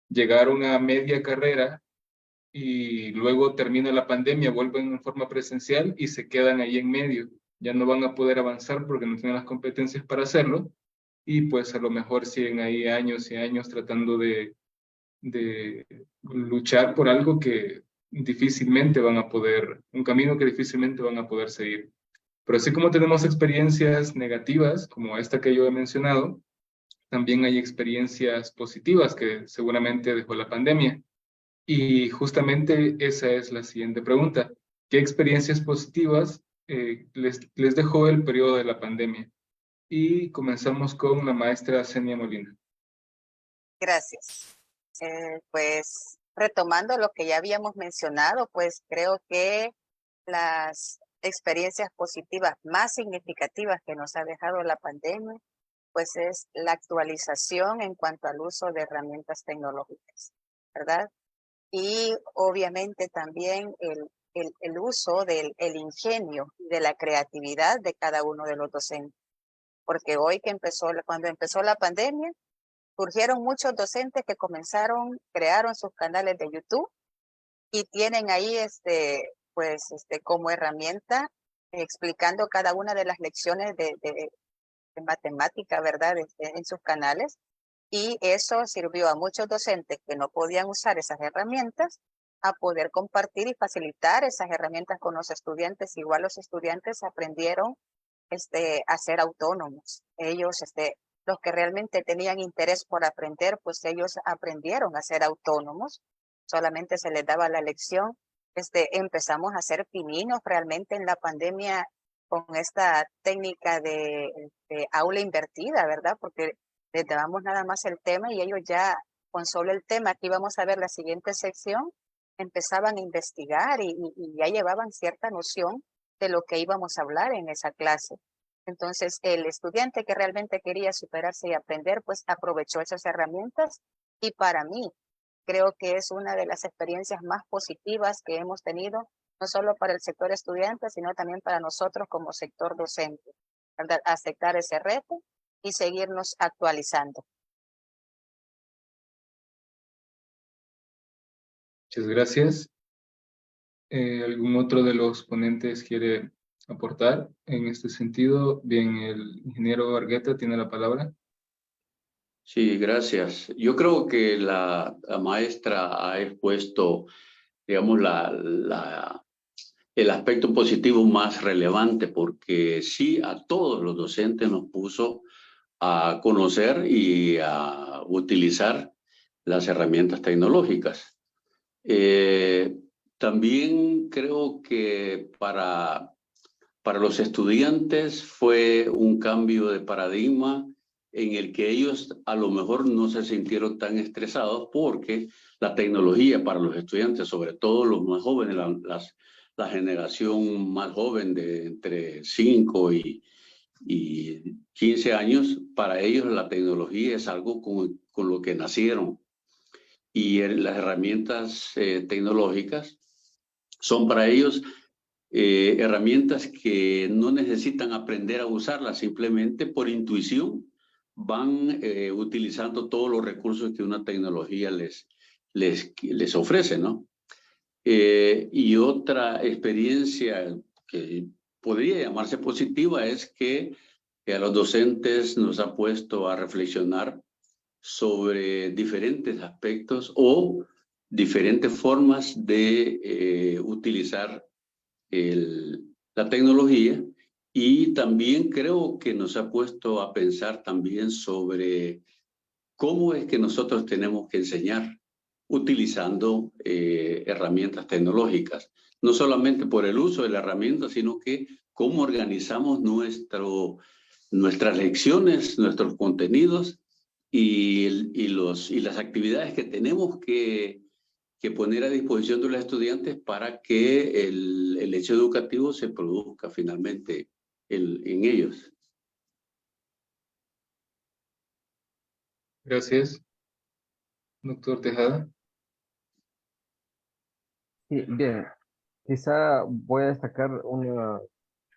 S1: llegaron a media carrera y luego termina la pandemia, vuelven en forma presencial y se quedan ahí en medio? Ya no van a poder avanzar porque no tienen las competencias para hacerlo y pues a lo mejor siguen ahí años y años tratando de luchar por algo que difícilmente van a poder, un camino que difícilmente van a poder seguir. Pero así como tenemos experiencias negativas, como esta que yo he mencionado, también hay experiencias positivas que seguramente dejó la pandemia. Y justamente esa es la siguiente pregunta. ¿Qué experiencias positivas les dejó el periodo de la pandemia? Y comenzamos con la maestra Senia Molina.
S2: Gracias. Pues retomando lo que ya habíamos mencionado, pues creo que las experiencias positivas más significativas que nos ha dejado la pandemia, pues es la actualización en cuanto al uso de herramientas tecnológicas, ¿verdad? Y obviamente también el uso del ingenio y de la creatividad de cada uno de los docentes. Porque hoy cuando empezó la pandemia, surgieron muchos docentes que crearon sus canales de YouTube y tienen ahí como herramienta explicando cada una de las lecciones de matemática, ¿verdad? En sus canales. Y eso sirvió a muchos docentes que no podían usar esas herramientas a poder compartir y facilitar esas herramientas con los estudiantes. Igual los estudiantes aprendieron a ser autónomos. Ellos, los que realmente tenían interés por aprender, pues ellos aprendieron a ser autónomos. Solamente se les daba la lección. Empezamos a ser pininos realmente en la pandemia con esta técnica de aula invertida, ¿verdad? Porque les dábamos nada más el tema y ellos ya con solo el tema que íbamos a ver la siguiente sección, empezaban a investigar y ya llevaban cierta noción de lo que íbamos a hablar en esa clase. Entonces, el estudiante que realmente quería superarse y aprender, pues aprovechó esas herramientas y para mí creo que es una de las experiencias más positivas que hemos tenido, no solo para el sector estudiante, sino también para nosotros como sector docente, ¿verdad? Aceptar ese reto y seguirnos actualizando.
S1: Muchas gracias. ¿Algún otro de los ponentes quiere aportar en este sentido? Bien, el ingeniero Argueta tiene la palabra.
S4: Sí, gracias. Yo creo que la maestra ha expuesto, digamos, el aspecto positivo más relevante, porque sí a todos los docentes nos puso a conocer y a utilizar las herramientas tecnológicas. También creo que para los estudiantes fue un cambio de paradigma en el que ellos a lo mejor no se sintieron tan estresados porque la tecnología para los estudiantes, sobre todo los más jóvenes, la generación más joven de entre 5 y 15 años, para ellos la tecnología es algo con lo que nacieron. Y las herramientas tecnológicas son para ellos herramientas que no necesitan aprender a usarlas, simplemente por intuición van utilizando todos los recursos que una tecnología les ofrece, ¿no? Y otra experiencia que podría llamarse positiva es que y a los docentes nos ha puesto a reflexionar sobre diferentes aspectos o diferentes formas de utilizar la tecnología, y también creo que nos ha puesto a pensar también sobre cómo es que nosotros tenemos que enseñar utilizando herramientas tecnológicas. No solamente por el uso de la herramienta, sino que cómo organizamos nuestras lecciones, nuestros contenidos y las actividades que tenemos que poner a disposición de los estudiantes para que el hecho educativo se produzca finalmente en ellos.
S1: Gracias. Doctor Tejada.
S3: Sí, bien, quizá voy a destacar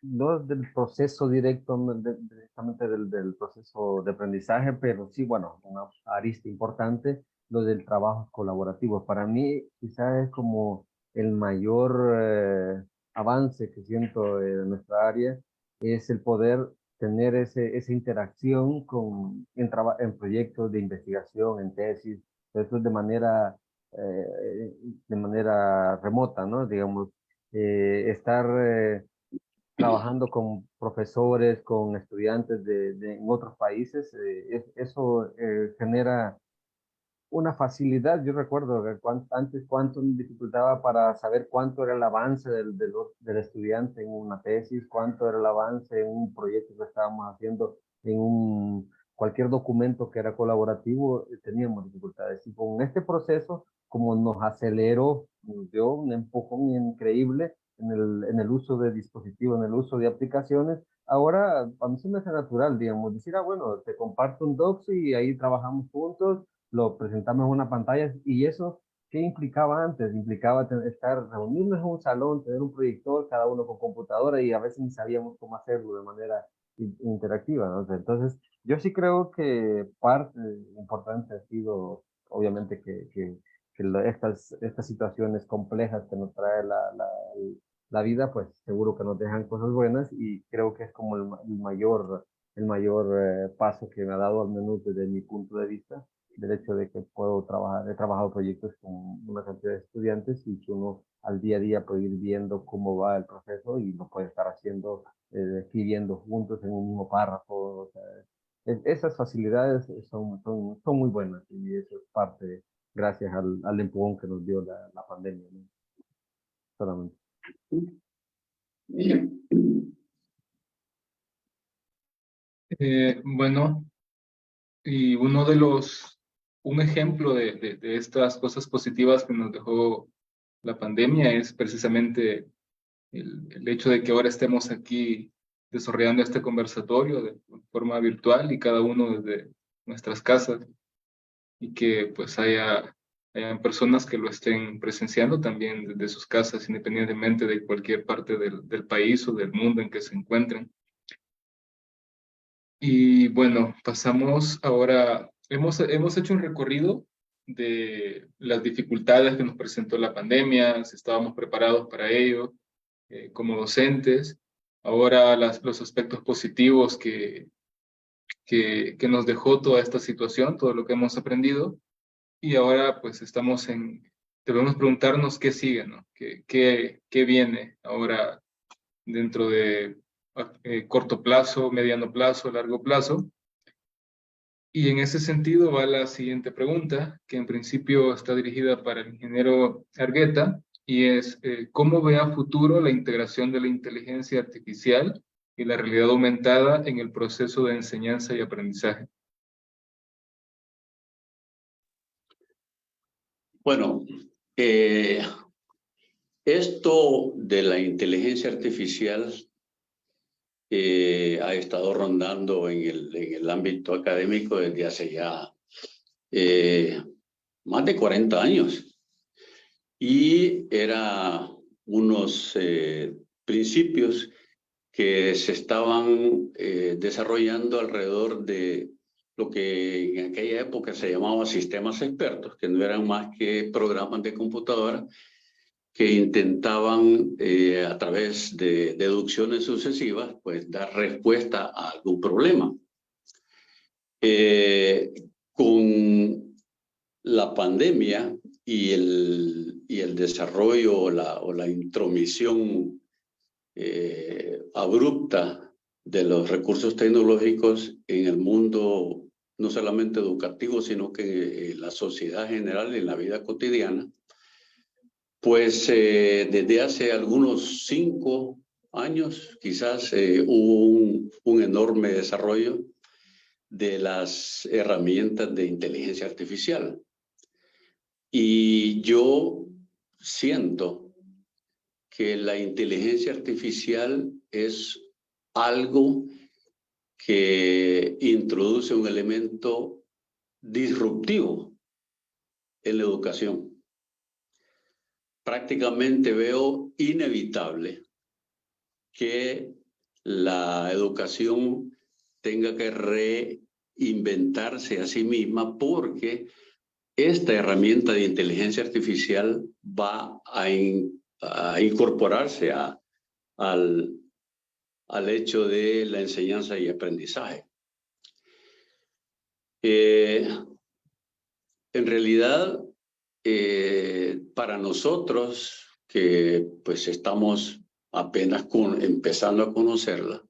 S3: no del proceso directo, directamente del proceso de aprendizaje, pero sí, bueno, una arista importante, lo del trabajo colaborativo. Para mí, quizá es como el mayor avance que siento en nuestra área, es el poder tener esa interacción en proyectos de investigación, en tesis, eso de manera remota, ¿no? Digamos, estar trabajando con profesores, con estudiantes en otros países, eso genera una facilidad. Yo recuerdo que antes cuánto me dificultaba para saber cuánto era el avance del estudiante en una tesis, cuánto era el avance en un proyecto que estábamos haciendo, cualquier documento que era colaborativo, teníamos dificultades. Y con este proceso, como nos aceleró, nos dio un empujón increíble en el uso de dispositivos, en el uso de aplicaciones. Ahora, a mí se me hace natural, digamos, decir, bueno, te comparto un docs y ahí trabajamos juntos, lo presentamos en una pantalla. Y eso, ¿qué implicaba antes? Implicaba reunirnos en un salón, tener un proyector, cada uno con computadora, y a veces ni sabíamos cómo hacerlo de manera interactiva, ¿no? Entonces, yo sí creo que parte importante ha sido, obviamente, que estas situaciones complejas que nos trae la vida, pues seguro que nos dejan cosas buenas, y creo que es como el mayor paso que me ha dado, al menos desde mi punto de vista, del hecho de que he trabajado proyectos con una cantidad de estudiantes, y que uno al día a día puede ir viendo cómo va el proceso y lo puede estar haciendo, escribiendo juntos en un mismo párrafo. O sea, esas facilidades son muy buenas, y eso es parte, gracias al empujón que nos dio la pandemia, ¿no? Solamente.
S1: Bueno, y un ejemplo de estas cosas positivas que nos dejó la pandemia es precisamente el hecho de que ahora estemos aquí desarrollando este conversatorio de forma virtual y cada uno desde nuestras casas, y que pues hayan personas que lo estén presenciando también desde sus casas, independientemente de cualquier parte del país o del mundo en que se encuentren. Y bueno, pasamos ahora, hemos hecho un recorrido de las dificultades que nos presentó la pandemia, si estábamos preparados para ello como docentes, ahora los aspectos positivos que nos dejó toda esta situación, todo lo que hemos aprendido, y ahora pues debemos preguntarnos qué sigue, ¿no? ¿Qué viene ahora dentro de corto plazo, mediano plazo, largo plazo? Y en ese sentido va la siguiente pregunta, que en principio está dirigida para el ingeniero Argueta, y es, ¿cómo ve a futuro la integración de la inteligencia artificial y la realidad aumentada en el proceso de enseñanza y aprendizaje?
S4: Bueno, esto de la inteligencia artificial ha estado rondando en el ámbito académico desde hace ya más de 40 años. Y era unos principios que se estaban desarrollando alrededor de lo que en aquella época se llamaba sistemas expertos, que no eran más que programas de computadora que intentaban a través de deducciones sucesivas, pues dar respuesta a algún problema. Con la pandemia y el desarrollo o la intromisión abrupta de los recursos tecnológicos en el mundo, no solamente educativo, sino que en la sociedad general, en la vida cotidiana, pues desde hace algunos 5 años quizás hubo un enorme desarrollo de las herramientas de inteligencia artificial. Y yo siento que la inteligencia artificial es algo que introduce un elemento disruptivo en la educación. Prácticamente veo inevitable que la educación tenga que reinventarse a sí misma, porque esta herramienta de inteligencia artificial va a incorporarse al hecho de la enseñanza y aprendizaje. En realidad, para nosotros que pues estamos apenas empezando a conocerla,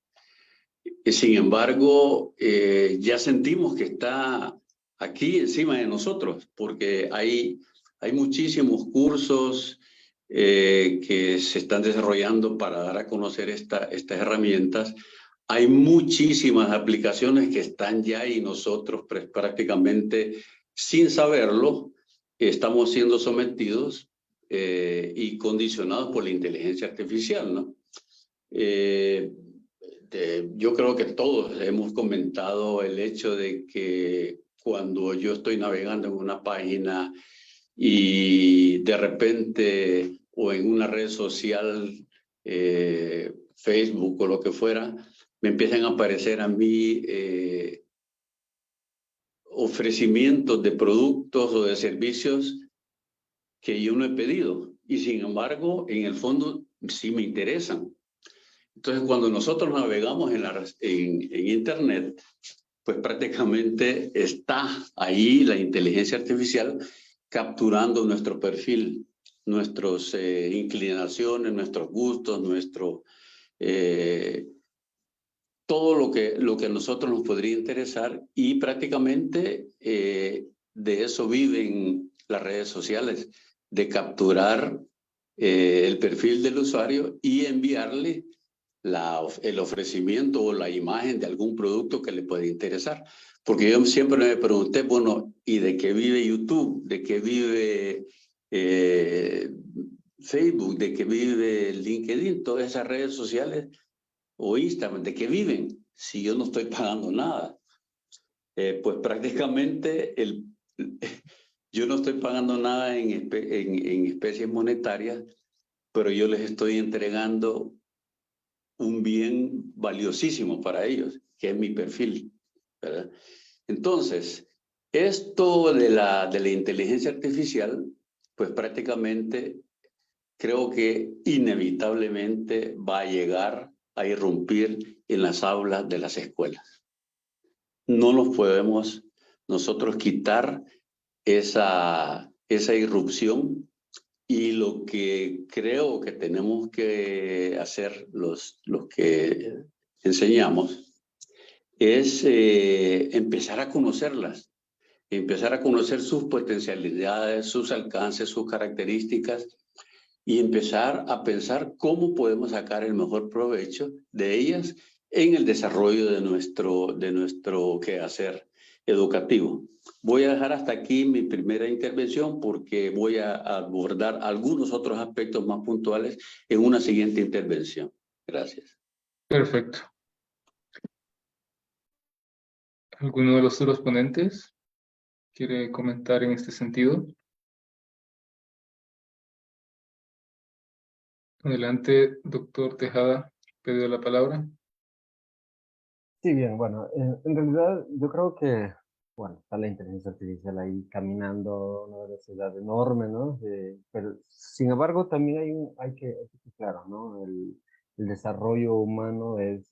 S4: sin embargo, ya sentimos que está aquí encima de nosotros, porque hay muchísimos cursos que se están desarrollando para dar a conocer estas herramientas. Hay muchísimas aplicaciones que están ya y nosotros prácticamente sin saberlo estamos siendo sometidos y condicionados por la inteligencia artificial, ¿no? Yo creo que todos hemos comentado el hecho de que cuando yo estoy navegando en una página y de repente o en una red social, Facebook o lo que fuera, me empiezan a aparecer a mí ofrecimientos de productos o de servicios que yo no he pedido y sin embargo en el fondo sí me interesan. Entonces, cuando nosotros navegamos en Internet, pues prácticamente está ahí la inteligencia artificial capturando nuestro perfil, nuestras inclinaciones, nuestros gustos, todo lo que a nosotros nos podría interesar, y prácticamente de eso viven las redes sociales, de capturar el perfil del usuario y enviarle el ofrecimiento o la imagen de algún producto que le puede interesar. Porque yo siempre me pregunté, bueno, ¿y de qué vive YouTube? ¿De qué vive Facebook? ¿De qué vive LinkedIn? Todas esas redes sociales o Instagram, ¿de qué viven? Si yo no estoy pagando nada. Pues prácticamente yo no estoy pagando nada en especies monetarias, pero yo les estoy entregando un bien valiosísimo para ellos, que es mi perfil, ¿verdad? Entonces, esto de la inteligencia artificial, pues prácticamente creo que inevitablemente va a llegar a irrumpir en las aulas de las escuelas. No nos podemos nosotros quitar esa irrupción. Y lo que creo que tenemos que hacer los que enseñamos es empezar a conocerlas, empezar a conocer sus potencialidades, sus alcances, sus características, y empezar a pensar cómo podemos sacar el mejor provecho de ellas en el desarrollo de nuestro quehacer educativo. Voy a dejar hasta aquí mi primera intervención porque voy a abordar algunos otros aspectos más puntuales en una siguiente intervención. Gracias.
S1: Perfecto. ¿Alguno de los otros ponentes quiere comentar en este sentido? Adelante, doctor Tejada, pedido la palabra.
S3: Sí, bien, bueno, en realidad yo creo que bueno, está la inteligencia artificial ahí caminando a una velocidad enorme, ¿no? Pero, sin embargo, también hay que ser claro, ¿no? El desarrollo humano es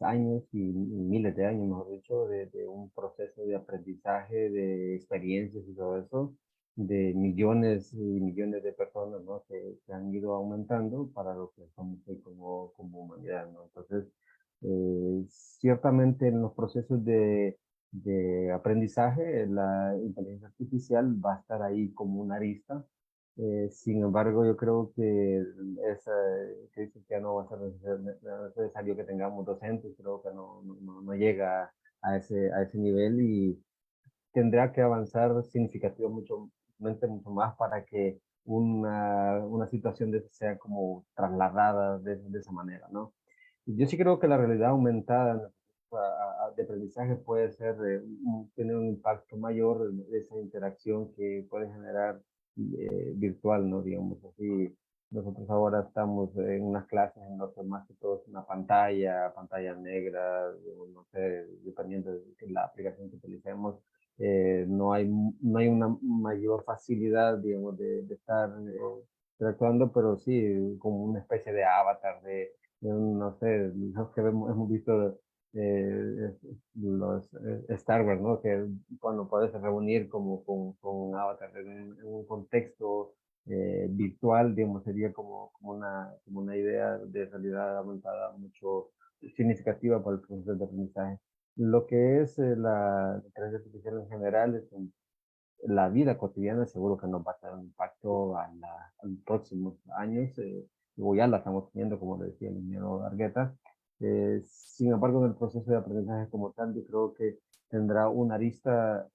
S3: años y miles de años, mejor dicho, de un proceso de aprendizaje, de experiencias y todo eso, de millones y millones de personas, ¿no? Que han ido aumentando para lo que somos hoy como humanidad, ¿no? Entonces, ciertamente en los procesos de aprendizaje, la inteligencia artificial va a estar ahí como una arista. Sin embargo, yo creo que dice que ya no va a ser necesario que tengamos docentes, creo que no llega a ese nivel y tendrá que avanzar mucho más para que una situación de esa sea como trasladada de esa manera, ¿no? Yo sí creo que la realidad aumentada de aprendizaje puede ser, tener un impacto mayor de esa interacción que puede generar virtual, ¿no? Digamos así. Nosotros ahora estamos en unas clases en las que más que todo es una pantalla negra, o no sé, dependiendo de la aplicación que utilicemos, no hay una mayor facilidad, digamos, de estar interactuando, pero sí como una especie de avatar, no sé, los que hemos visto los Star Wars, ¿no? Que cuando puedes reunir como con un avatar en un contexto virtual, digamos, sería como una idea de realidad aumentada mucho significativa para el proceso de aprendizaje. Lo que es la inteligencia artificial en general, la vida cotidiana, seguro que nos va a tener un impacto los próximos años, o ya la estamos teniendo, como le decía el ingeniero Argueta. Sin embargo, en el proceso de aprendizaje como tal, yo creo que tendrá una arista,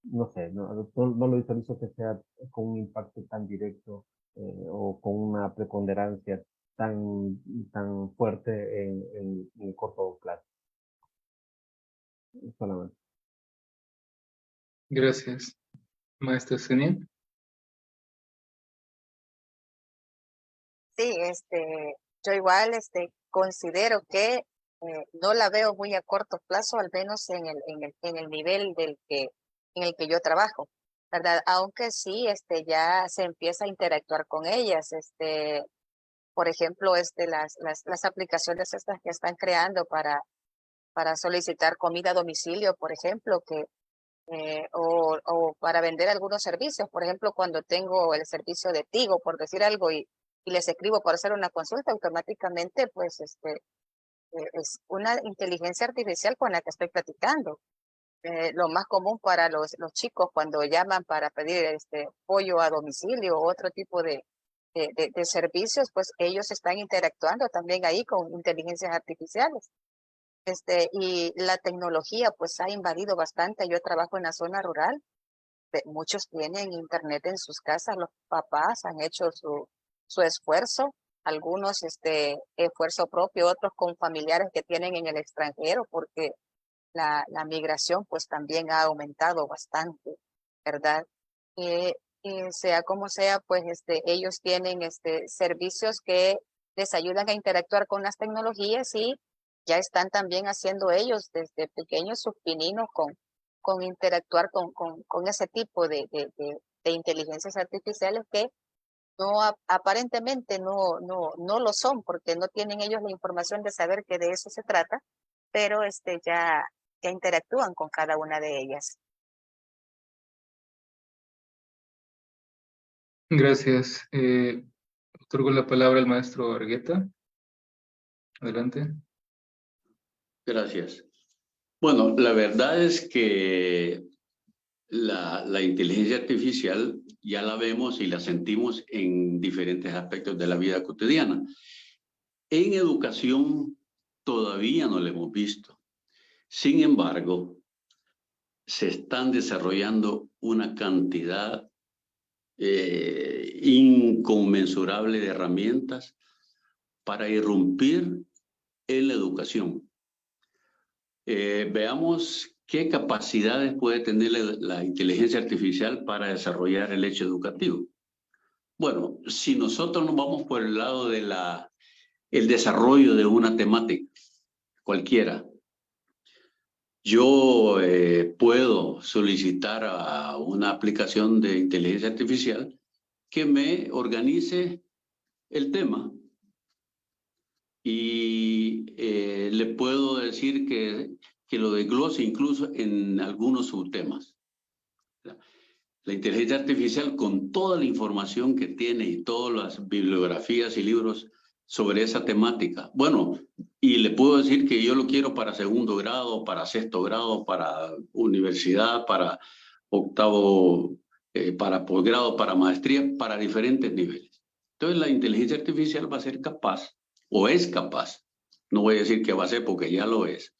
S3: no sé, no lo visualizo que sea con un impacto tan directo o con una preponderancia tan fuerte en el corto plazo. Solamente.
S1: Gracias. Maestra Senia.
S2: Sí, yo igual, considero que no la veo muy a corto plazo, al menos en el nivel en el que yo trabajo, ¿verdad? Aunque sí, ya se empieza a interactuar con ellas, por ejemplo, las aplicaciones estas que están creando para solicitar comida a domicilio, por ejemplo, o para vender algunos servicios. Por ejemplo, cuando tengo el servicio de Tigo, por decir algo, y les escribo para hacer una consulta, automáticamente, pues, es una inteligencia artificial con la que estoy platicando. Lo más común para los chicos cuando llaman para pedir pollo a domicilio o otro tipo de servicios, pues ellos están interactuando también ahí con inteligencias artificiales. Y la tecnología pues ha invadido bastante. Yo trabajo en la zona rural. Muchos tienen internet en sus casas, los papás han hecho su esfuerzo, algunos esfuerzo propio, otros con familiares que tienen en el extranjero, porque la migración pues también ha aumentado bastante, ¿verdad? Y sea como sea, pues ellos tienen servicios que les ayudan a interactuar con las tecnologías y ya están también haciendo ellos desde pequeños sus pininos con interactuar con ese tipo de inteligencias artificiales que aparentemente no lo son, porque no tienen ellos la información de saber que de eso se trata, pero ya interactúan con cada una de ellas.
S1: Gracias. Otorgo la palabra al maestro Argueta. Adelante.
S4: Gracias. Bueno, la verdad es que la inteligencia artificial ya la vemos y la sentimos en diferentes aspectos de la vida cotidiana. En educación todavía no la hemos visto. Sin embargo, se están desarrollando una cantidad inconmensurable de herramientas para irrumpir en la educación. Veamos qué capacidades puede tener la inteligencia artificial para desarrollar el hecho educativo. Bueno, si nosotros nos vamos por el lado de el desarrollo de una temática, cualquiera, yo puedo solicitar a una aplicación de inteligencia artificial que me organice el tema. Y le puedo decir que lo desglose incluso en algunos subtemas. La inteligencia artificial, con toda la información que tiene y todas las bibliografías y libros sobre esa temática. Bueno, y le puedo decir que yo lo quiero para segundo grado, para sexto grado, para universidad, para octavo, para posgrado, para maestría, para diferentes niveles. Entonces la inteligencia artificial va a ser capaz, o es capaz, no voy a decir que va a ser porque ya lo es,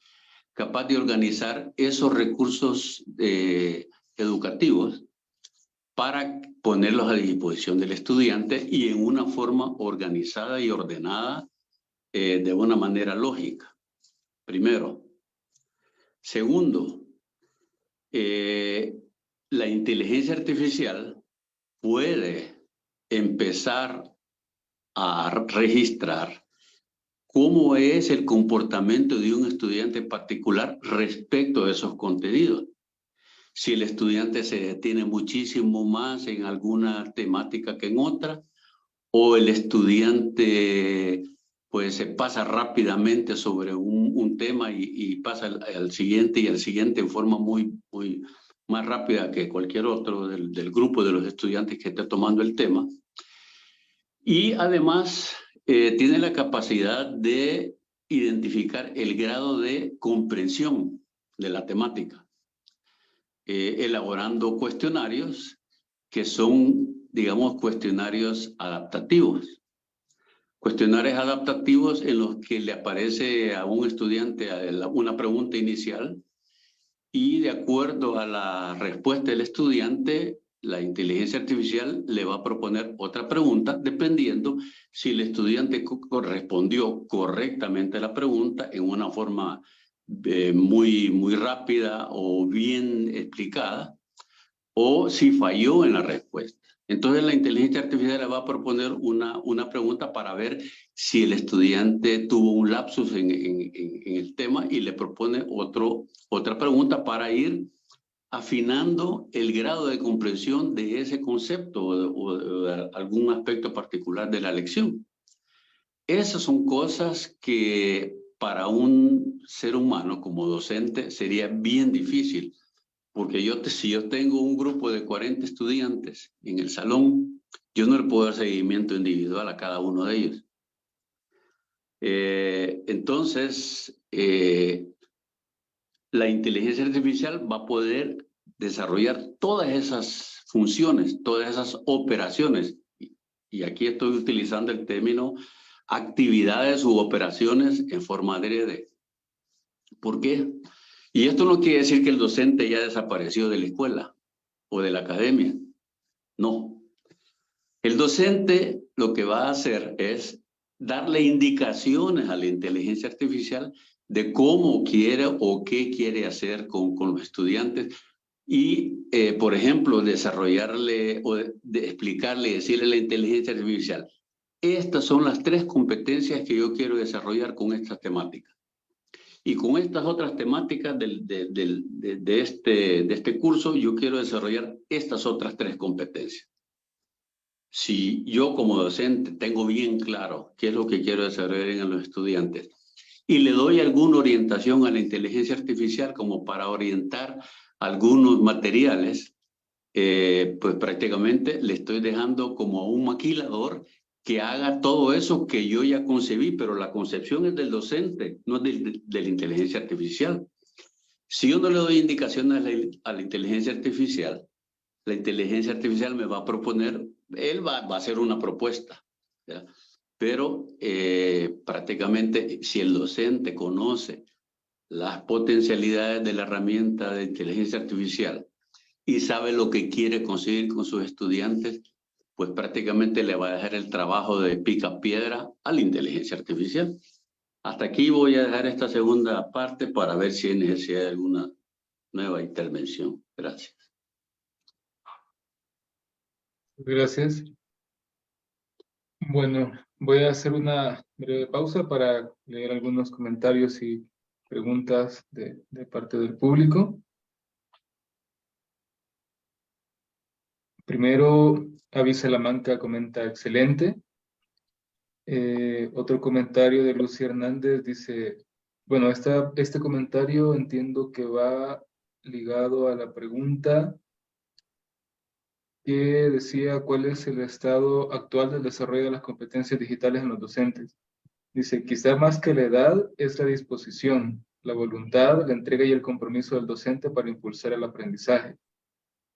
S4: capaz de organizar esos recursos educativos para ponerlos a disposición del estudiante y en una forma organizada y ordenada de una manera lógica. Primero. Segundo, la inteligencia artificial puede empezar a registrar cómo es el comportamiento de un estudiante particular respecto a esos contenidos. Si el estudiante se detiene muchísimo más en alguna temática que en otra, o el estudiante pues se pasa rápidamente sobre un tema y pasa al siguiente y al siguiente en forma muy más rápida que cualquier otro del grupo de los estudiantes que esté tomando el tema. Y además tiene la capacidad de identificar el grado de comprensión de la temática, elaborando cuestionarios que son, digamos, cuestionarios adaptativos. Cuestionarios adaptativos en los que le aparece a un estudiante una pregunta inicial y de acuerdo a la respuesta del estudiante, la inteligencia artificial le va a proponer otra pregunta dependiendo si el estudiante respondió correctamente a la pregunta en una forma muy rápida o bien explicada, o si falló en la respuesta. Entonces la inteligencia artificial le va a proponer una pregunta para ver si el estudiante tuvo un lapsus en el tema y le propone otra pregunta para ir afinando el grado de comprensión de ese concepto o de algún aspecto particular de la lección. Esas son cosas que para un ser humano como docente sería bien difícil. Porque si yo tengo un grupo de 40 estudiantes en el salón, yo no le puedo dar seguimiento individual a cada uno de ellos. Entonces, la inteligencia artificial va a poder desarrollar todas esas funciones, todas esas operaciones. Y aquí estoy utilizando el término actividades u operaciones en forma adrede. ¿Por qué? Y esto no quiere decir que el docente ya desapareció de la escuela o de la academia. No. El docente lo que va a hacer es darle indicaciones a la inteligencia artificial de cómo quiere o qué quiere hacer con los estudiantes y, por ejemplo, desarrollarle o explicarle, decirle a la inteligencia artificial, estas son las 3 competencias que yo quiero desarrollar con estas temáticas. Y con estas otras temáticas de este curso, yo quiero desarrollar estas otras 3 competencias. Si yo como docente tengo bien claro qué es lo que quiero desarrollar en los estudiantes y le doy alguna orientación a la inteligencia artificial como para orientar algunos materiales, pues prácticamente le estoy dejando como a un maquilador que haga todo eso que yo ya concebí, pero la concepción es del docente, no es de la inteligencia artificial. Si yo no le doy indicaciones a la inteligencia artificial, la inteligencia artificial me va a proponer, él va a hacer una propuesta, ¿ya? Pero prácticamente si el docente conoce las potencialidades de la herramienta de inteligencia artificial y sabe lo que quiere conseguir con sus estudiantes, pues prácticamente le va a dejar el trabajo de picapiedra a la inteligencia artificial. Hasta aquí voy a dejar esta segunda parte para ver si hay necesidad de alguna nueva intervención. Gracias.
S1: Gracias. Bueno, voy a hacer una breve pausa para leer algunos comentarios y preguntas de parte del público. Primero, Avi Salamanca comenta excelente. Otro comentario de Lucy Hernández dice, bueno, este comentario entiendo que va ligado a la pregunta que decía cuál es el estado actual del desarrollo de las competencias digitales en los docentes. Dice, quizá más que la edad es la disposición, la voluntad, la entrega y el compromiso del docente para impulsar el aprendizaje.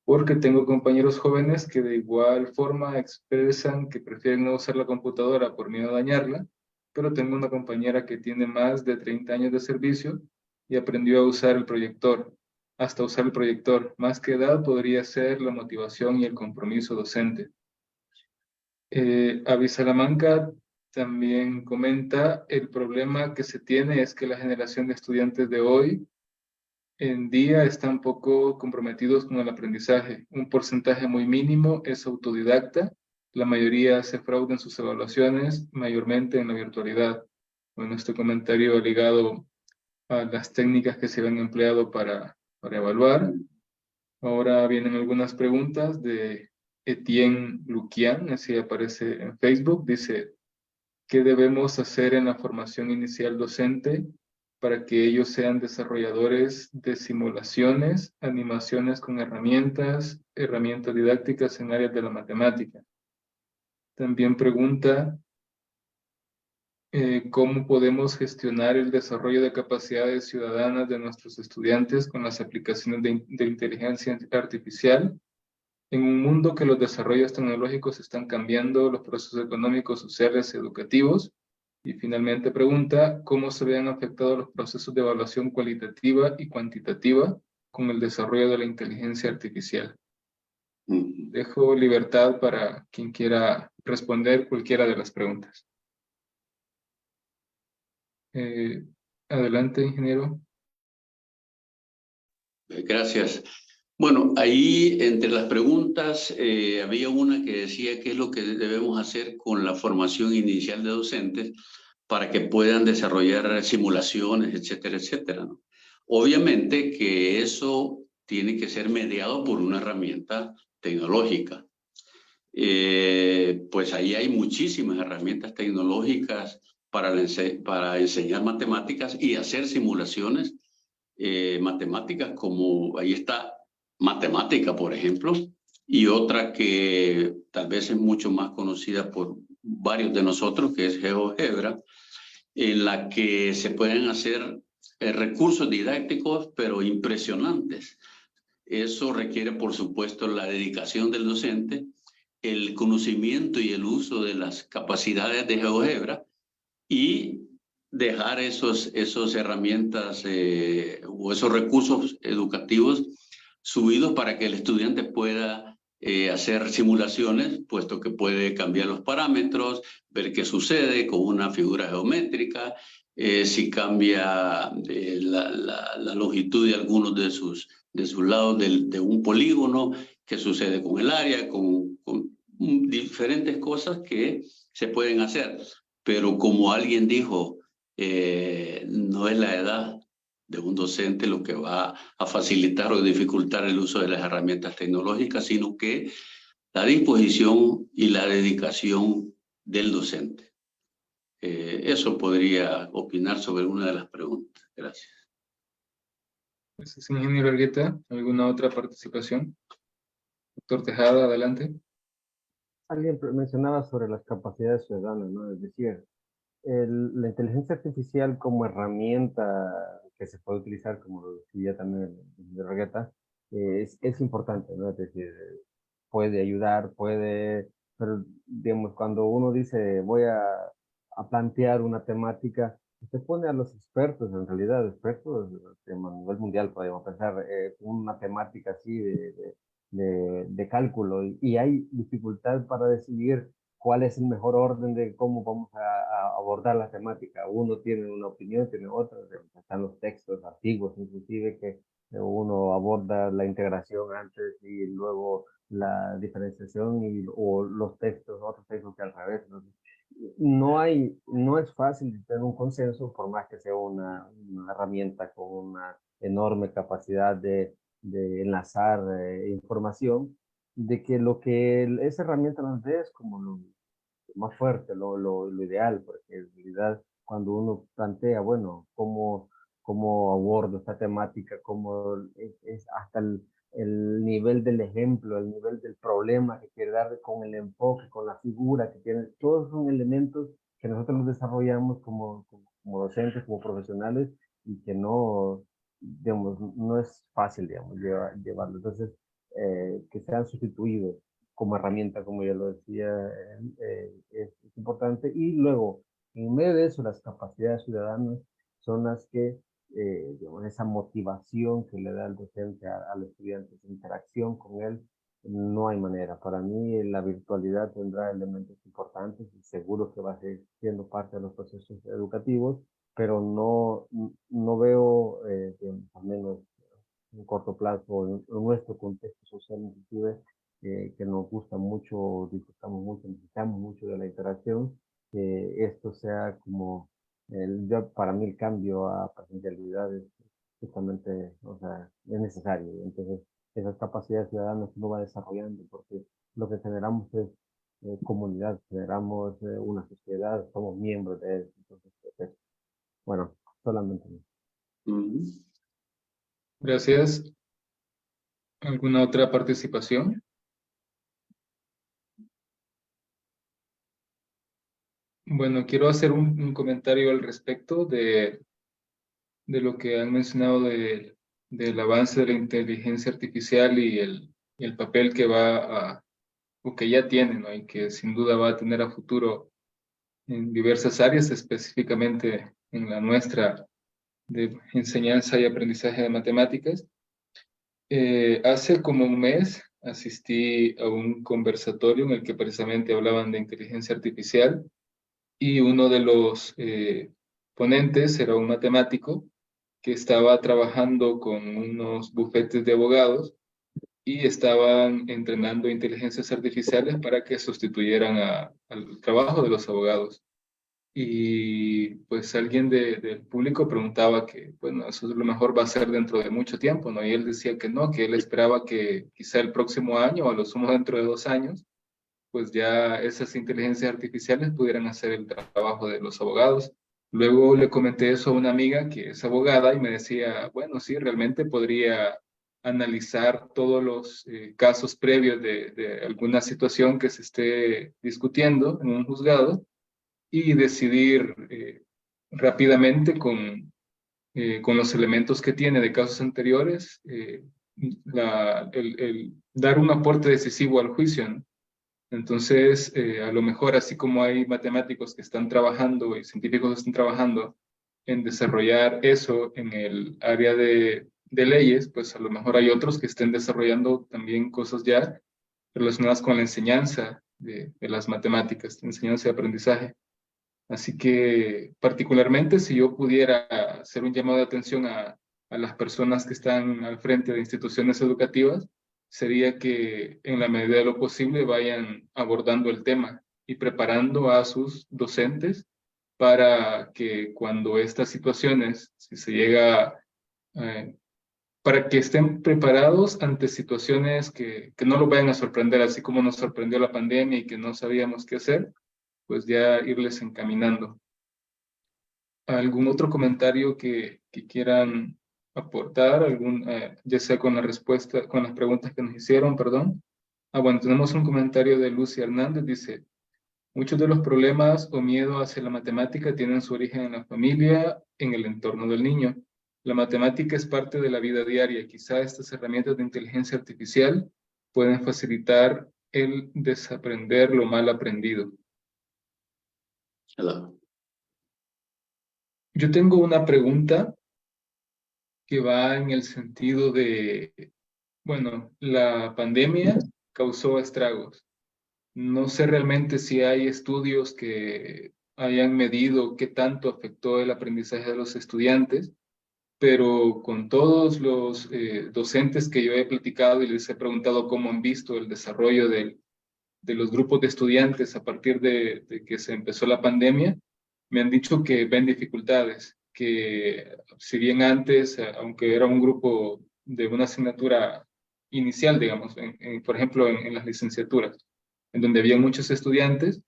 S1: Porque tengo compañeros jóvenes que de igual forma expresan que prefieren no usar la computadora por miedo a dañarla, pero tengo una compañera que tiene más de 30 años de servicio y aprendió a usar el proyector, hasta usar el proyector. Más que edad podría ser la motivación y el compromiso docente. Avi Salamanca también comenta, el problema que se tiene es que la generación de estudiantes de hoy en día están poco comprometidos con el aprendizaje. Un porcentaje muy mínimo es autodidacta. La mayoría hace fraude en sus evaluaciones, mayormente en la virtualidad. Bueno, este comentario ligado a las técnicas que se han empleado para evaluar. Ahora vienen algunas preguntas de Etienne Luquian, así aparece en Facebook. Dice, ¿qué debemos hacer en la formación inicial docente para que ellos sean desarrolladores de simulaciones, animaciones con herramientas didácticas en áreas de la matemática? También pregunta, ¿cómo podemos gestionar el desarrollo de capacidades ciudadanas de nuestros estudiantes con las aplicaciones de inteligencia artificial? En un mundo que los desarrollos tecnológicos están cambiando los procesos económicos, sociales y educativos. Y finalmente pregunta, ¿cómo se vean afectados los procesos de evaluación cualitativa y cuantitativa con el desarrollo de la inteligencia artificial? Dejo libertad para quien quiera responder cualquiera de las preguntas. Adelante, ingeniero.
S4: Gracias. Bueno, ahí entre las preguntas había una que decía qué es lo que debemos hacer con la formación inicial de docentes para que puedan desarrollar simulaciones, etcétera, etcétera, ¿no? Obviamente que eso tiene que ser mediado por una herramienta tecnológica. Pues ahí hay muchísimas herramientas tecnológicas para enseñar matemáticas y hacer simulaciones matemáticas, como ahí está Matemática, por ejemplo, y otra que tal vez es mucho más conocida por varios de nosotros, que es GeoGebra, en la que se pueden hacer recursos didácticos, pero impresionantes. Eso requiere, por supuesto, la dedicación del docente, el conocimiento y el uso de las capacidades de GeoGebra y dejar esos herramientas o esos recursos educativos subidos para que el estudiante pueda hacer simulaciones, puesto que puede cambiar los parámetros, ver qué sucede con una figura geométrica, si cambia la longitud de algunos de sus lados de un polígono, qué sucede con el área, con diferentes cosas que se pueden hacer. Pero como alguien dijo, no es la edad de un docente lo que va a facilitar o dificultar el uso de las herramientas tecnológicas, sino que la disposición y la dedicación del docente. Eso podría opinar sobre una de las preguntas. Gracias.
S1: Gracias, ingeniero Argueta. ¿Alguna otra participación? Doctor Tejada, adelante.
S3: Alguien mencionaba sobre las capacidades ciudadanas, ¿no? Es decir, la inteligencia artificial como herramienta que se puede utilizar, como lo decía también de Regueta, es importante, ¿no? Es decir, puede ayudar, pero digamos, cuando uno dice voy a plantear una temática, se pone a los expertos, en realidad, expertos a nivel mundial, podemos pensar, una temática así de cálculo, y hay dificultad para decidir cuál es el mejor orden de cómo vamos a abordar la temática. Uno tiene una opinión, tiene otra, están los textos antiguos, inclusive, que uno aborda la integración antes y luego la diferenciación o los textos, otros textos que al revés, ¿no? no es fácil tener un consenso, por más que sea una herramienta con una enorme capacidad de enlazar información, de que lo que esa herramienta nos dé es como lo más fuerte, lo ideal, porque en realidad cuando uno plantea, bueno, cómo abordo esta temática, cómo es hasta el nivel del ejemplo, el nivel del problema que quiere dar con el enfoque, con la figura que tiene, todos son elementos que nosotros los desarrollamos como docentes, como profesionales, y que no, digamos, no es fácil, digamos, llevarlo. Entonces, que sean sustituidos como herramienta, como ya lo decía, es importante. Y luego, en medio de eso, las capacidades ciudadanas son las que, digamos, esa motivación que le da el docente al estudiante, esa interacción con él, no hay manera. Para mí, la virtualidad tendrá elementos importantes y seguro que va a seguir siendo parte de los procesos educativos, pero no veo, al menos en corto plazo, en nuestro contexto social inclusive, que nos gusta mucho, disfrutamos mucho, necesitamos mucho de la interacción, que esto sea como, para mí el cambio a presencialidad es justamente, o sea, es necesario. Entonces, esas capacidades ciudadanas uno va desarrollando, porque lo que generamos es comunidad, generamos una sociedad, somos miembros de él. Entonces, pues, bueno, solamente.
S1: Gracias. ¿Alguna otra participación? Bueno, quiero hacer un comentario al respecto de lo que han mencionado del avance de la inteligencia artificial y el papel que va a, o que ya tiene, ¿no? Y que sin duda va a tener a futuro en diversas áreas, específicamente en la nuestra de enseñanza y aprendizaje de matemáticas. Hace como un mes asistí a un conversatorio en el que precisamente hablaban de inteligencia artificial y uno de los ponentes era un matemático que estaba trabajando con unos bufetes de abogados y estaban entrenando inteligencias artificiales para que sustituyeran al trabajo de los abogados. Y pues alguien del público preguntaba que, bueno, eso a lo mejor va a ser dentro de mucho tiempo, ¿no? Y él decía que no, que él esperaba que quizá el próximo año o a lo sumo dentro de 2 años, pues ya esas inteligencias artificiales pudieran hacer el trabajo de los abogados. Luego le comenté eso a una amiga que es abogada y me decía, bueno, sí, realmente podría analizar todos los casos previos de alguna situación que se esté discutiendo en un juzgado y decidir rápidamente con los elementos que tiene de casos anteriores, el dar un aporte decisivo al juicio, ¿no? Entonces, a lo mejor así como hay matemáticos que están trabajando y científicos que están trabajando en desarrollar eso en el área de leyes, pues a lo mejor hay otros que estén desarrollando también cosas ya relacionadas con la enseñanza de las matemáticas, enseñanza y aprendizaje. Así que particularmente si yo pudiera hacer un llamado de atención a las personas que están al frente de instituciones educativas, sería que en la medida de lo posible vayan abordando el tema y preparando a sus docentes para que cuando estas situaciones, si se llega, para que estén preparados ante situaciones que no los vayan a sorprender, así como nos sorprendió la pandemia y que no sabíamos qué hacer, pues ya irles encaminando. ¿Algún otro comentario que quieran aportar? Ya sea con la respuesta, con las preguntas que nos hicieron, perdón. Bueno, tenemos un comentario de Lucy Hernández, dice, muchos de los problemas o miedo hacia la matemática tienen su origen en la familia, en el entorno del niño. La matemática es parte de la vida diaria. Quizá estas herramientas de inteligencia artificial pueden facilitar el desaprender lo mal aprendido.
S4: Hello.
S1: Yo tengo una pregunta que va en el sentido de, bueno, la pandemia causó estragos. No sé realmente si hay estudios que hayan medido qué tanto afectó el aprendizaje de los estudiantes, pero con todos los docentes que yo he platicado y les he preguntado cómo han visto el desarrollo de los grupos de estudiantes a partir de que se empezó la pandemia, me han dicho que ven dificultades, que si bien antes, aunque era un grupo de una asignatura inicial, digamos, por ejemplo, en las licenciaturas, en donde había muchos estudiantes,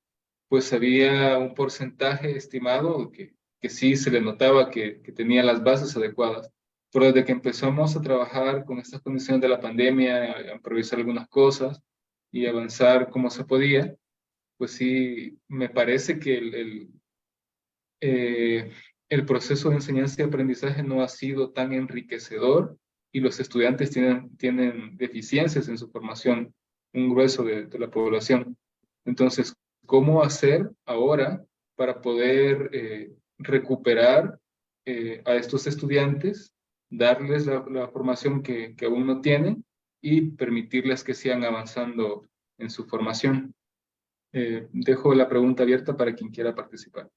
S1: pues había un porcentaje estimado que sí se le notaba que tenía las bases adecuadas. Pero desde que empezamos a trabajar con estas condiciones de la pandemia, a improvisar algunas cosas y avanzar como se podía, pues sí, me parece que el proceso de enseñanza y aprendizaje no ha sido tan enriquecedor y los estudiantes tienen deficiencias en su formación, un grueso de la población. Entonces, ¿cómo hacer ahora para poder recuperar a estos estudiantes, darles la formación que aún no tienen y permitirles que sigan avanzando en su formación? Dejo la pregunta abierta para quien quiera participar.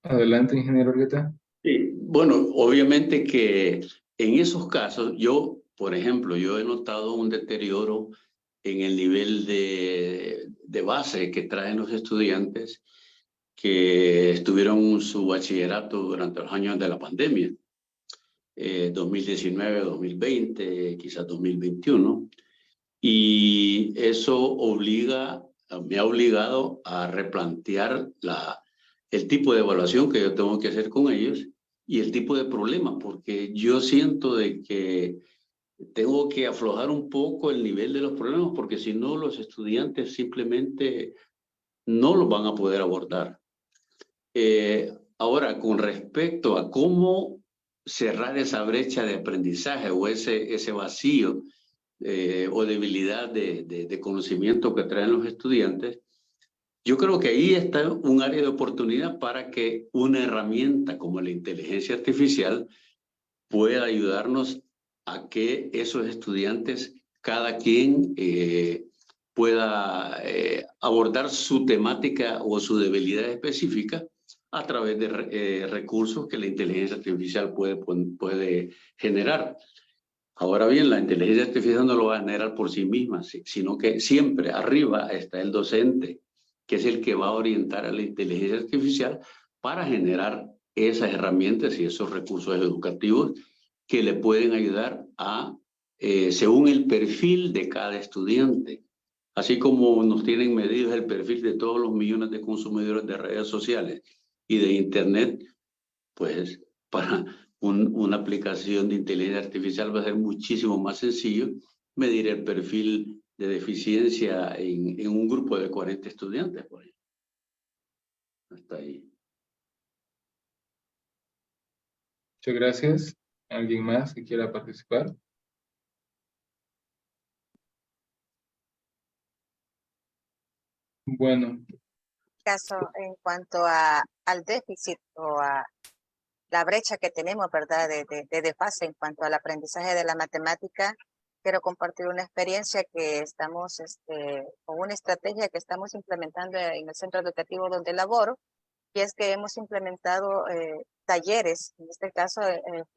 S1: Adelante, ingeniero Argueta.
S4: Sí, bueno, obviamente que en esos casos, yo, por ejemplo, yo he notado un deterioro en el nivel de base que traen los estudiantes que estuvieron su bachillerato durante los años de la pandemia, 2019, 2020, quizás 2021. Y eso me ha obligado a replantear el tipo de evaluación que yo tengo que hacer con ellos y el tipo de problemas, porque yo siento de que tengo que aflojar un poco el nivel de los problemas, porque si no, los estudiantes simplemente no los van a poder abordar. Ahora, con respecto a cómo cerrar esa brecha de aprendizaje o ese vacío o debilidad de conocimiento que traen los estudiantes, yo creo que ahí está un área de oportunidad para que una herramienta como la inteligencia artificial pueda ayudarnos a que esos estudiantes, cada quien pueda abordar su temática o su debilidad específica a través de recursos que la inteligencia artificial puede generar. Ahora bien, la inteligencia artificial no lo va a generar por sí misma, sino que siempre arriba está el docente, que es el que va a orientar a la inteligencia artificial para generar esas herramientas y esos recursos educativos que le pueden ayudar según el perfil de cada estudiante. Así como nos tienen medidos el perfil de todos los millones de consumidores de redes sociales y de Internet, pues para una aplicación de inteligencia artificial va a ser muchísimo más sencillo medir el perfil de deficiencia en un grupo de 40 estudiantes, por ejemplo. Hasta ahí.
S1: Muchas gracias. ¿Alguien más que quiera participar? Bueno.
S2: Caso en cuanto al déficit o a la brecha que tenemos, ¿verdad? De desfase en cuanto al aprendizaje de la matemática, quiero compartir una experiencia que estamos, con una estrategia que estamos implementando en el centro educativo donde laboro, y es que hemos implementado talleres. En este caso,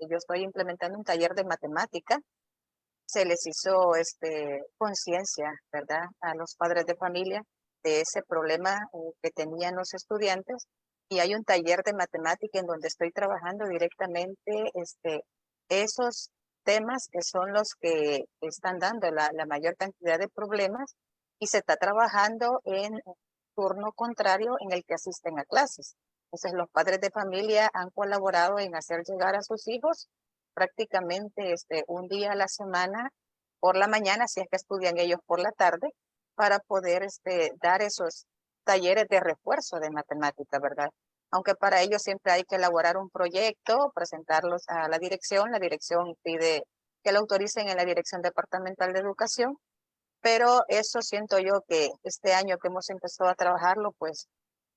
S2: yo estoy implementando un taller de matemática. Se les hizo conciencia, ¿verdad?, a los padres de familia de ese problema que tenían los estudiantes, y hay un taller de matemática en donde estoy trabajando directamente esos temas que son los que están dando la mayor cantidad de problemas, y se está trabajando en turno contrario en el que asisten a clases. Entonces los padres de familia han colaborado en hacer llegar a sus hijos prácticamente un día a la semana por la mañana, si es que estudian ellos por la tarde, para poder dar esos talleres de refuerzo de matemática, ¿verdad? Aunque para ello siempre hay que elaborar un proyecto, presentarlos a la dirección pide que lo autoricen en la Dirección Departamental de Educación, pero eso siento yo que este año que hemos empezado a trabajarlo, pues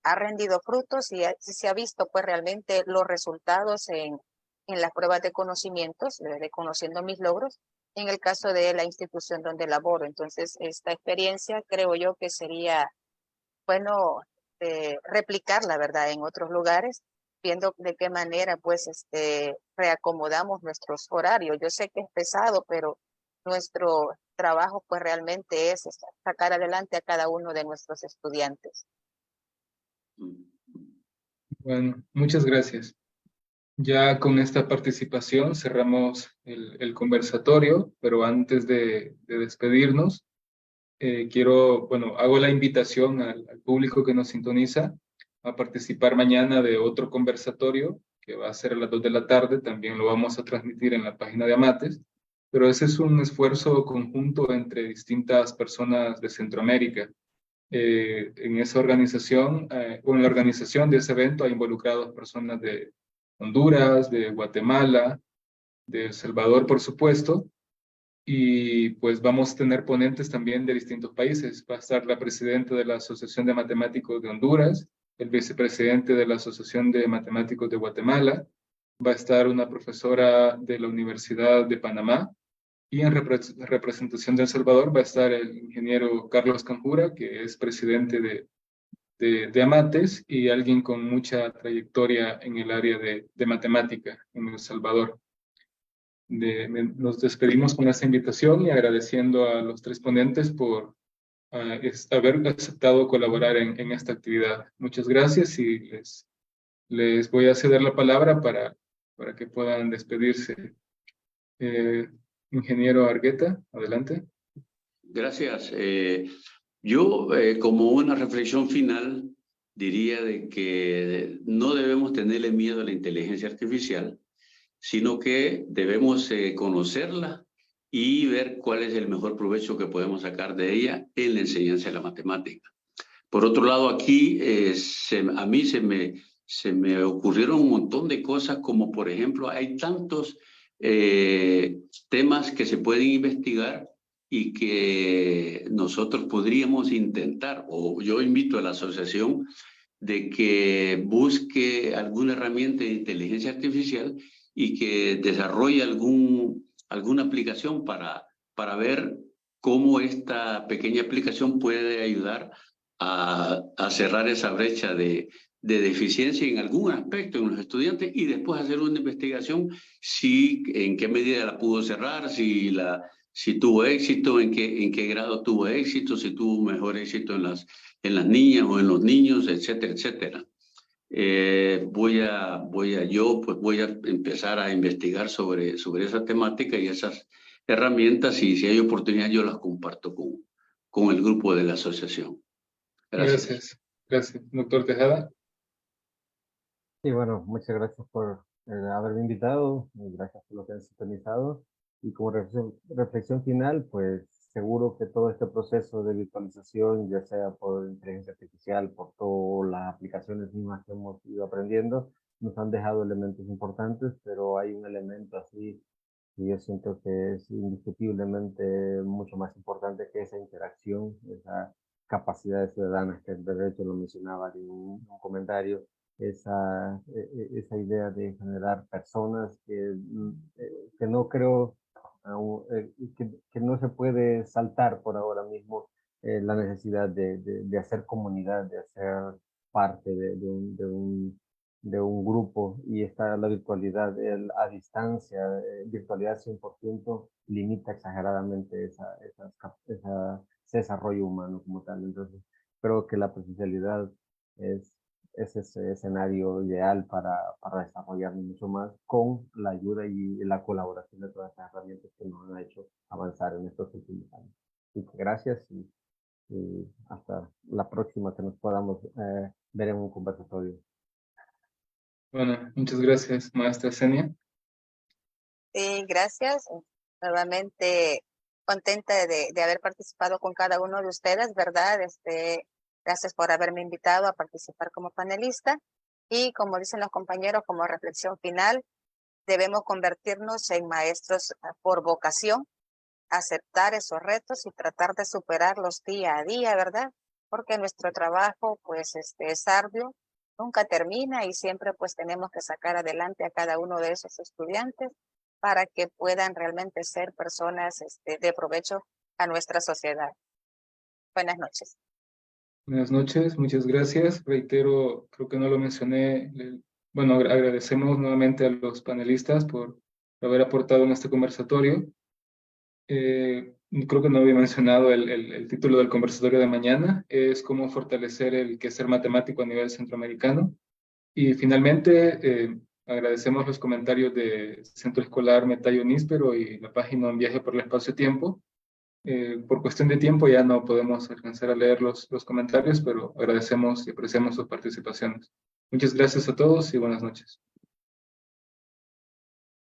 S2: ha rendido frutos y se ha visto pues realmente los resultados en las pruebas de conocimientos, reconociendo mis logros, en el caso de la institución donde laboro. Entonces, esta experiencia creo yo que sería bueno replicarla, ¿verdad?, en otros lugares, viendo de qué manera pues reacomodamos nuestros horarios. Yo sé que es pesado, pero nuestro trabajo pues realmente es sacar adelante a cada uno de nuestros estudiantes.
S1: Bueno, muchas gracias. Ya con esta participación cerramos el conversatorio, pero antes de despedirnos, hago la invitación al público que nos sintoniza a participar mañana de otro conversatorio que va a ser a las 2 de la tarde. También lo vamos a transmitir en la página de Amates, pero ese es un esfuerzo conjunto entre distintas personas de Centroamérica. En esa organización, o en la organización de ese evento, hay involucrados personas de Honduras, de Guatemala, de El Salvador, por supuesto, y pues vamos a tener ponentes también de distintos países. Va a estar la presidenta de la Asociación de Matemáticos de Honduras, el vicepresidente de la Asociación de Matemáticos de Guatemala, va a estar una profesora de la Universidad de Panamá, y en representación de El Salvador va a estar el ingeniero Carlos Canjura, que es presidente de Amates y alguien con mucha trayectoria en el área de matemática en El Salvador. Nos despedimos con esta invitación y agradeciendo a los 3 ponentes por haber aceptado colaborar en esta actividad. Muchas gracias y les voy a ceder la palabra para que puedan despedirse. Ingeniero Argueta, adelante.
S4: Gracias. Yo, como una reflexión final, diría de que no debemos tenerle miedo a la inteligencia artificial, sino que debemos conocerla y ver cuál es el mejor provecho que podemos sacar de ella en la enseñanza de la matemática. Por otro lado, aquí a mí se me ocurrieron un montón de cosas, como por ejemplo, hay tantos temas que se pueden investigar y que nosotros podríamos intentar, o yo invito a la asociación de que busque alguna herramienta de inteligencia artificial y que desarrolle alguna aplicación para ver cómo esta pequeña aplicación puede ayudar a cerrar esa brecha de deficiencia en algún aspecto en los estudiantes y después hacer una investigación en qué medida la pudo cerrar, si tuvo éxito, en qué grado tuvo éxito, si tuvo mejor éxito en las niñas o en los niños, etcétera, etcétera. Voy a empezar a investigar sobre esa temática y esas herramientas, y si hay oportunidad yo las comparto con el grupo de la asociación. Gracias.
S1: Gracias. Doctor Tejada.
S3: Y bueno, muchas gracias por haberme invitado, y gracias por lo que han sintonizado. Y como reflexión final, pues seguro que todo este proceso de virtualización, ya sea por inteligencia artificial, por todas las aplicaciones mismas que hemos ido aprendiendo, nos han dejado elementos importantes, pero hay un elemento así y yo siento que es indiscutiblemente mucho más importante que esa interacción, esa capacidad de ciudadana, que de hecho lo mencionaba en un comentario, esa idea de generar personas que no creo, que no se puede saltar por ahora mismo la necesidad de hacer comunidad, de hacer parte de un grupo, y está la virtualidad a distancia, virtualidad 100% limita exageradamente ese desarrollo humano como tal. Entonces, creo que la presencialidad es ese escenario ideal para desarrollarnos mucho más con la ayuda y la colaboración de todas estas herramientas que nos han hecho avanzar en estos últimos años. Así que gracias y hasta la próxima que nos podamos ver en un conversatorio.
S1: Bueno, muchas gracias, maestra Senia.
S2: Sí, gracias. Nuevamente contenta de haber participado con cada uno de ustedes, ¿verdad? Gracias por haberme invitado a participar como panelista. Y como dicen los compañeros, como reflexión final, debemos convertirnos en maestros por vocación, aceptar esos retos y tratar de superarlos día a día, ¿verdad? Porque nuestro trabajo, pues, es arduo, nunca termina y siempre, pues, tenemos que sacar adelante a cada uno de esos estudiantes para que puedan realmente ser personas de provecho a nuestra sociedad. Buenas noches.
S1: Buenas noches, muchas gracias. Reitero, creo que no lo mencioné, Bueno, agradecemos nuevamente a los panelistas por haber aportado en este conversatorio. Creo que no había mencionado el título del conversatorio de mañana, es cómo fortalecer el quehacer matemático a nivel centroamericano. Y finalmente, agradecemos los comentarios de Centro Escolar Metayo Níspero y la página Un Viaje por el Espacio-Tiempo. Por cuestión de tiempo ya no podemos alcanzar a leer los comentarios, pero agradecemos y apreciamos sus participaciones. Muchas gracias a todos y buenas noches.